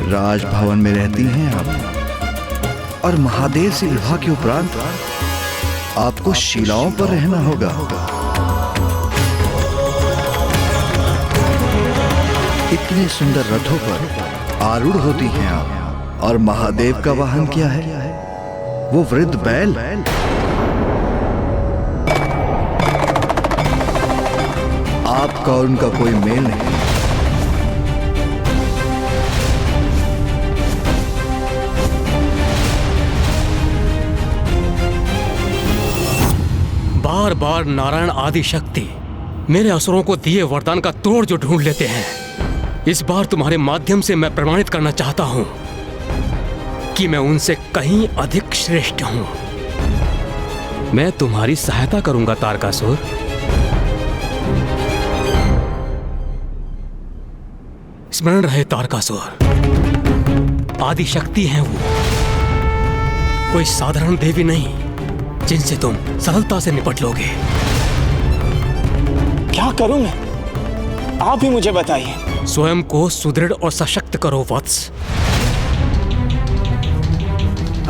राजभवन में रहती हैं आप और महादेव से विवाह के उपरांत आपको शिलाओं पर रहना होगा। इतने सुंदर रथों पर आरूढ़ होती हैं आप, और महादेव का वाहन क्या है? वो वृद्ध बैल। आपका और उनका कोई मेल नहीं। बार बार नारायण आदि शक्ति मेरे असुरों को दिए वरदान का तोड़ जो ढूंढ लेते हैं, इस बार तुम्हारे माध्यम से मैं प्रमाणित करना चाहता हूं कि मैं उनसे कहीं अधिक श्रेष्ठ हूं। मैं तुम्हारी सहायता करूंगा तारकासुर। स्मरण रहे तारकासुर, आदि शक्ति हैं वो, कोई साधारण देवी नहीं जिनसे तुम सरलता से निपट लोगे। क्या करूं मैं, आप ही मुझे बताइए। स्वयं को सुदृढ़ और सशक्त करो वत्स।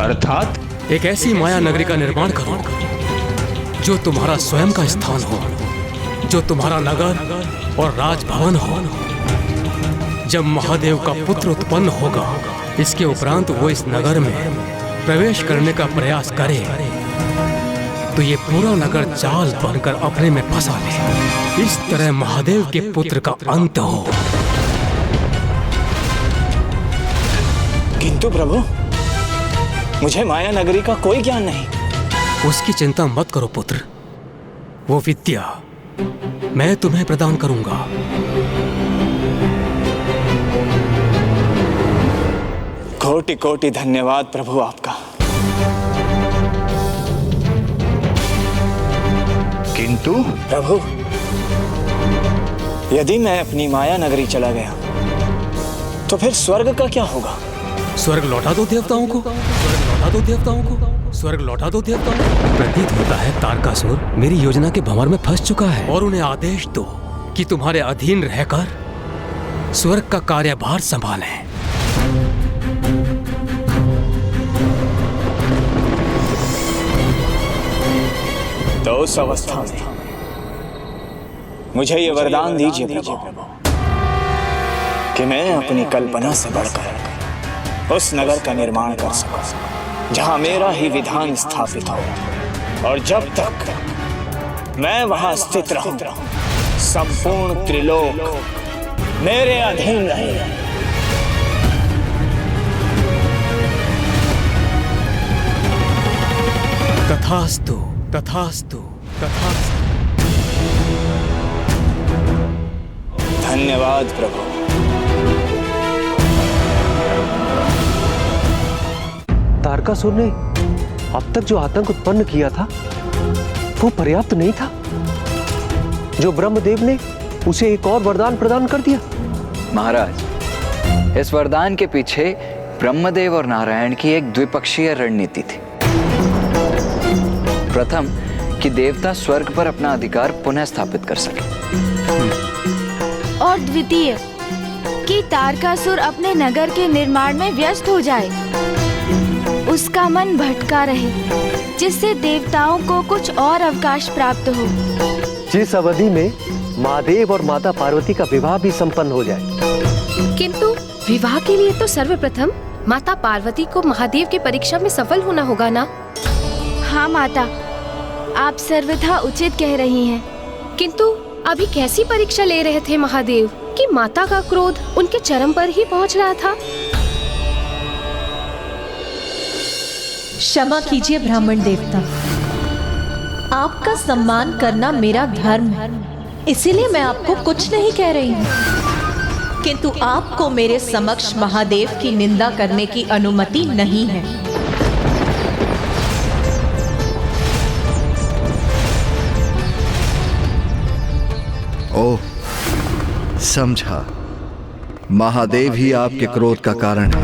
अर्थात एक ऐसी माया नगरी का निर्माण करो जो तुम्हारा स्वयं का स्थान हो, जो तुम्हारा नगर और राजभवन हो। जब महादेव का पुत्र उत्पन्न होगा, इसके उपरांत वो इस नगर में प्रवेश करने का प्रयास करे तो ये पूरा नगर जाल बनकर अपने में फंसा ले। इस तरह महादेव के पुत्र का अंत हो। किंतु प्रभु, मुझे माया नगरी का कोई ज्ञान नहीं। उसकी चिंता मत करो पुत्र, वो विद्या मैं तुम्हें प्रदान करूंगा। कोटि कोटि धन्यवाद प्रभु आपका। किंतु प्रभु, यदि मैं अपनी माया नगरी चला गया तो फिर स्वर्ग का क्या होगा? स्वर्ग लौटा दो देवताओं को, स्वर्ग लौटा दो देवताओं को, स्वर्ग लौटा दो देवताओं को। प्रतीत होता है तारकासुर मेरी योजना के भंवर में फंस चुका है, और उन्हें आदेश दो कि तुम्हारे अधीन रहकर स्वर्ग का कार्यभार संभालें। तो उस अवस्था में मुझे ये वरदान दीजिए प्रभु कि मैं अपनी कल्पना से बढ़कर उस नगर का निर्माण कर सकूं जहां मेरा ही विधान स्थापित हो, और जब तक मैं वहां स्थित रहूं संपूर्ण त्रिलोक मेरे अधीन रहे। तथास्तु, तथास्तु, तथास्तु। धन्यवाद प्रभु। तारकासुर ने अब तक जो आतंक उत्पन्न किया था वो पर्याप्त नहीं था। जो ब्रह्मदेव ने उसे एक और वरदान प्रदान कर दिया। महाराज, इस वरदान के पीछे ब्रह्मदेव और नारायण की एक द्विपक्षीय रणनीति थी। प्रथम कि देवता स्वर्ग पर अपना अधिकार पुनः स्थापित कर सके, और द्वितीय कि तारकासुर अपने नगर के निर्माण में व्यस्त हो जाए, उसका मन भटका रहे, जिससे देवताओं को कुछ और अवकाश प्राप्त हो, जिस अवधि में महादेव और माता पार्वती का विवाह भी संपन्न हो जाए। किंतु विवाह के लिए तो सर्वप्रथम माता पार्वती को महादेव की परीक्षा में सफल होना होगा ना? हाँ माता, आप सर्वथा उचित कह रही हैं। किंतु अभी कैसी परीक्षा ले रहे थे महादेव कि माता का क्रोध उनके चरम पर ही पहुंच रहा था? क्षमा कीजिए ब्राह्मण देवता, आपका सम्मान करना मेरा धर्म है, इसीलिए मैं आपको कुछ नहीं कह रही हूँ। किंतु आपको मेरे समक्ष महादेव की निंदा करने की अनुमति नहीं है। ओह, समझा। महादेव ही आपके क्रोध का कारण है।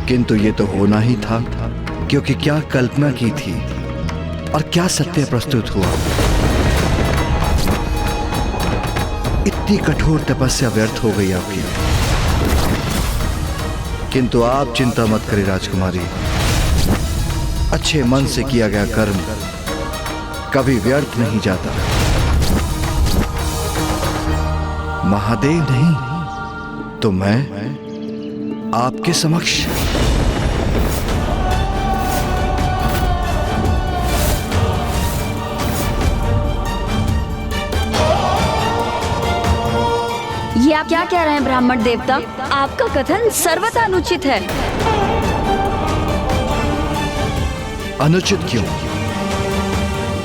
किंतु ये तो होना ही था, क्योंकि क्या कल्पना की थी और क्या सत्य प्रस्तुत हुआ। इतनी कठोर तपस्या व्यर्थ हो गई आपकी। किंतु आप चिंता मत करें राजकुमारी, अच्छे मन से किया गया कर्म कभी व्यर्थ नहीं जाता। महादेव नहीं तो मैं आपके समक्ष। ये आप क्या कह रहे हैं ब्राह्मण देवता? आपका कथन सर्वथा अनुचित है। अनुचित क्यों?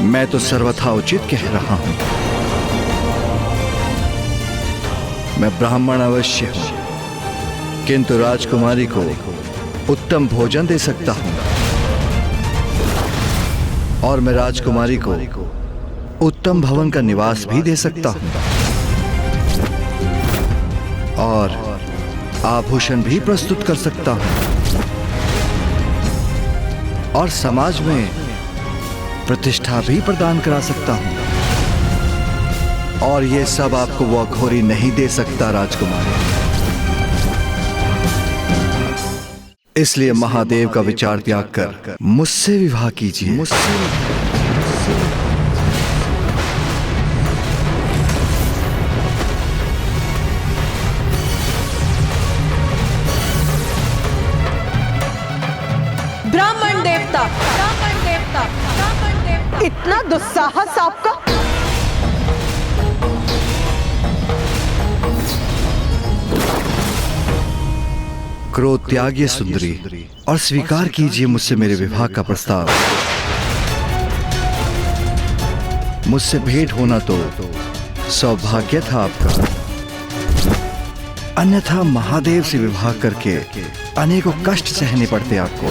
मैं तो सर्वथा उचित कह रहा हूं। मैं ब्राह्मण अवश्य हूं, किंतु राजकुमारी को उत्तम भोजन दे सकता हूं और मैं राजकुमारी को उत्तम भवन का निवास भी दे सकता हूं और आभूषण भी प्रस्तुत कर सकता हूं और समाज में प्रतिष्ठा भी प्रदान करा सकता हूं और ये सब आपको वो अघोरी नहीं दे सकता राजकुमारी। इसलिए महादेव का विचार त्याग कर मुझसे विवाह कीजिए। ब्राह्मण देवता, ब्राह्मण देवता, ब्राह्मण देवता, इतना दुस्साहस आपका? क्रोध त्यागिए सुंदरी और स्वीकार कीजिए मुझसे मेरे विवाह का प्रस्ताव। मुझसे भेंट होना तो सौभाग्य था आपका, अन्यथा महादेव से विवाह करके अनेकों कष्ट सहने पड़ते आपको।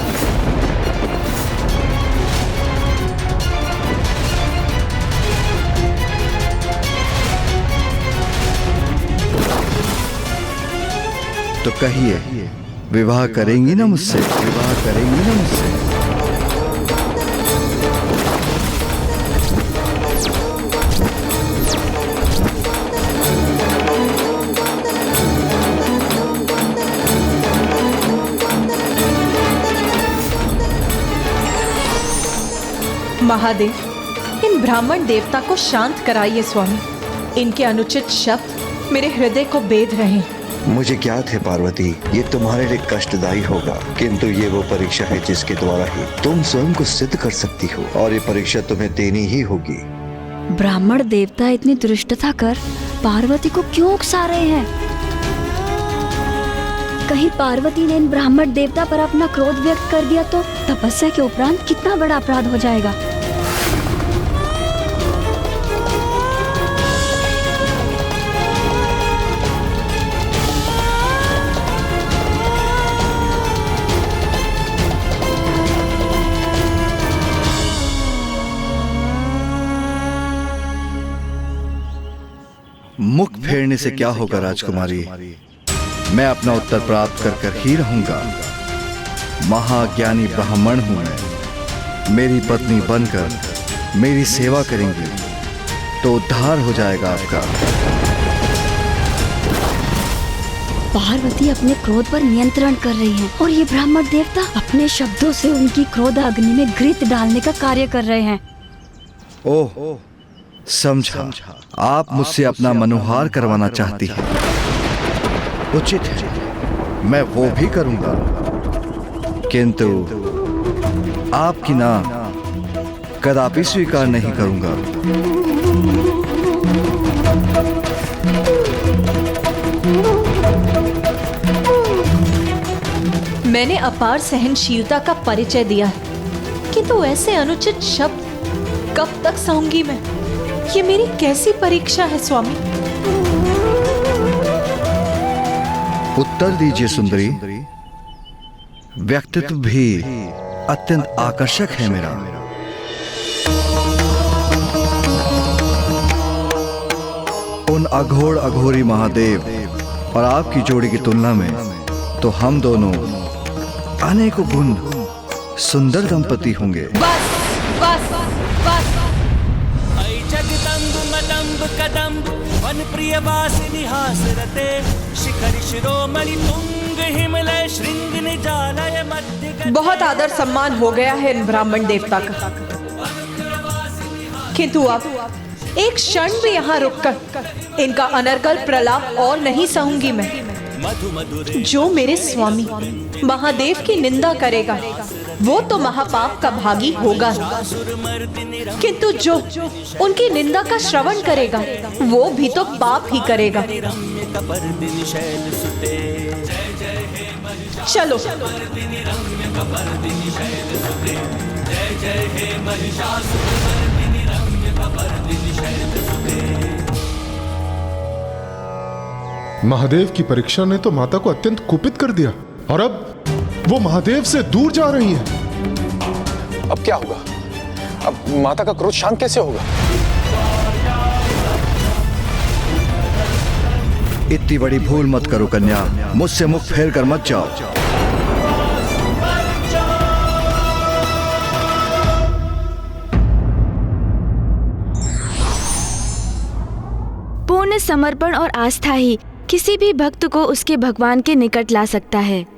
तो कहिए, विवाह करेंगी ना मुझसे? विवाह करेंगी ना मुझसे? महादेव, इन ब्राह्मण देवता को शांत कराइए स्वामी। इनके अनुचित शब्द मेरे हृदय को बेध रहे हैं। मुझे ज्ञात है पार्वती, ये तुम्हारे लिए कष्टदायी होगा, किंतु ये वो परीक्षा है जिसके द्वारा ही तुम स्वयं को सिद्ध कर सकती हो और ये परीक्षा तुम्हें देनी ही होगी। ब्राह्मण देवता इतनी दुष्टता कर पार्वती को क्यों उकसा रहे हैं? कहीं पार्वती ने इन ब्राह्मण देवता पर अपना क्रोध व्यक्त कर दिया तो तपस्या के उपरांत कितना बड़ा अपराध हो जाएगा। मुख फेरने से क्या होगा राजकुमारी, मैं अपना उत्तर प्राप्त कर कर ही रहूंगा। महाज्ञानी ब्राह्मण हूं मैं, मेरी पत्नी बनकर मेरी सेवा करेंगी तो उद्धार हो जाएगा आपका। पार्वती अपने क्रोध पर नियंत्रण कर रही हैं और ये ब्राह्मण देवता अपने शब्दों से उनकी क्रोध अग्नि में घृत डालने का कार्य कर रहे हैं। ओह, समझा, आप मुझसे अपना मनोहार करवाना चाहती हैं। उचित है, मैं वो भी करूंगा, किंतु आपकी ना कदापि स्वीकार नहीं करूंगा। मैंने अपार सहनशीलता का परिचय दिया है, किंतु ऐसे अनुचित शब्द कब तक सहूंगी मैं? ये मेरी कैसी परीक्षा है स्वामी? उत्तर दीजिए सुंदरी। व्यक्तित्व भी अत्यंत आकर्षक है मेरा। उन अघोर अघोरी महादेव और आपकी जोड़ी की तुलना में तो हम दोनों अनेकों गुण सुंदर दंपति होंगे। बस बस बस। जगदम्ब मदम्ब कदम्ब वन प्रिय वासिनी हासरते शिखर शिरोमणि तुंग हिमलय श्रृंग निजालय मध्य। बहुत आदर सम्मान हो गया है इन ब्राह्मण देवता का, किंतु अब एक क्षण भी यहाँ रुककर इनका अनर्गल प्रलाप और नहीं सहूंगी मैं। जो मेरे स्वामी महादेव की निंदा करेगा वो तो महापाप का भागी होगा, किंतु जो उनकी निंदा का श्रवण करेगा वो भी तो पाप ही करेगा। चलो महादेव की परीक्षा ने तो माता को अत्यंत कुपित कर दिया और अब वो महादेव से दूर जा रही हैं। अब क्या होगा? अब माता का क्रोध शांत कैसे होगा? इतनी बड़ी भूल मत करो कन्या, मुझसे मुख फेर कर मत जाओ। पूर्ण समर्पण और आस्था ही किसी भी भक्त को उसके भगवान के निकट ला सकता है।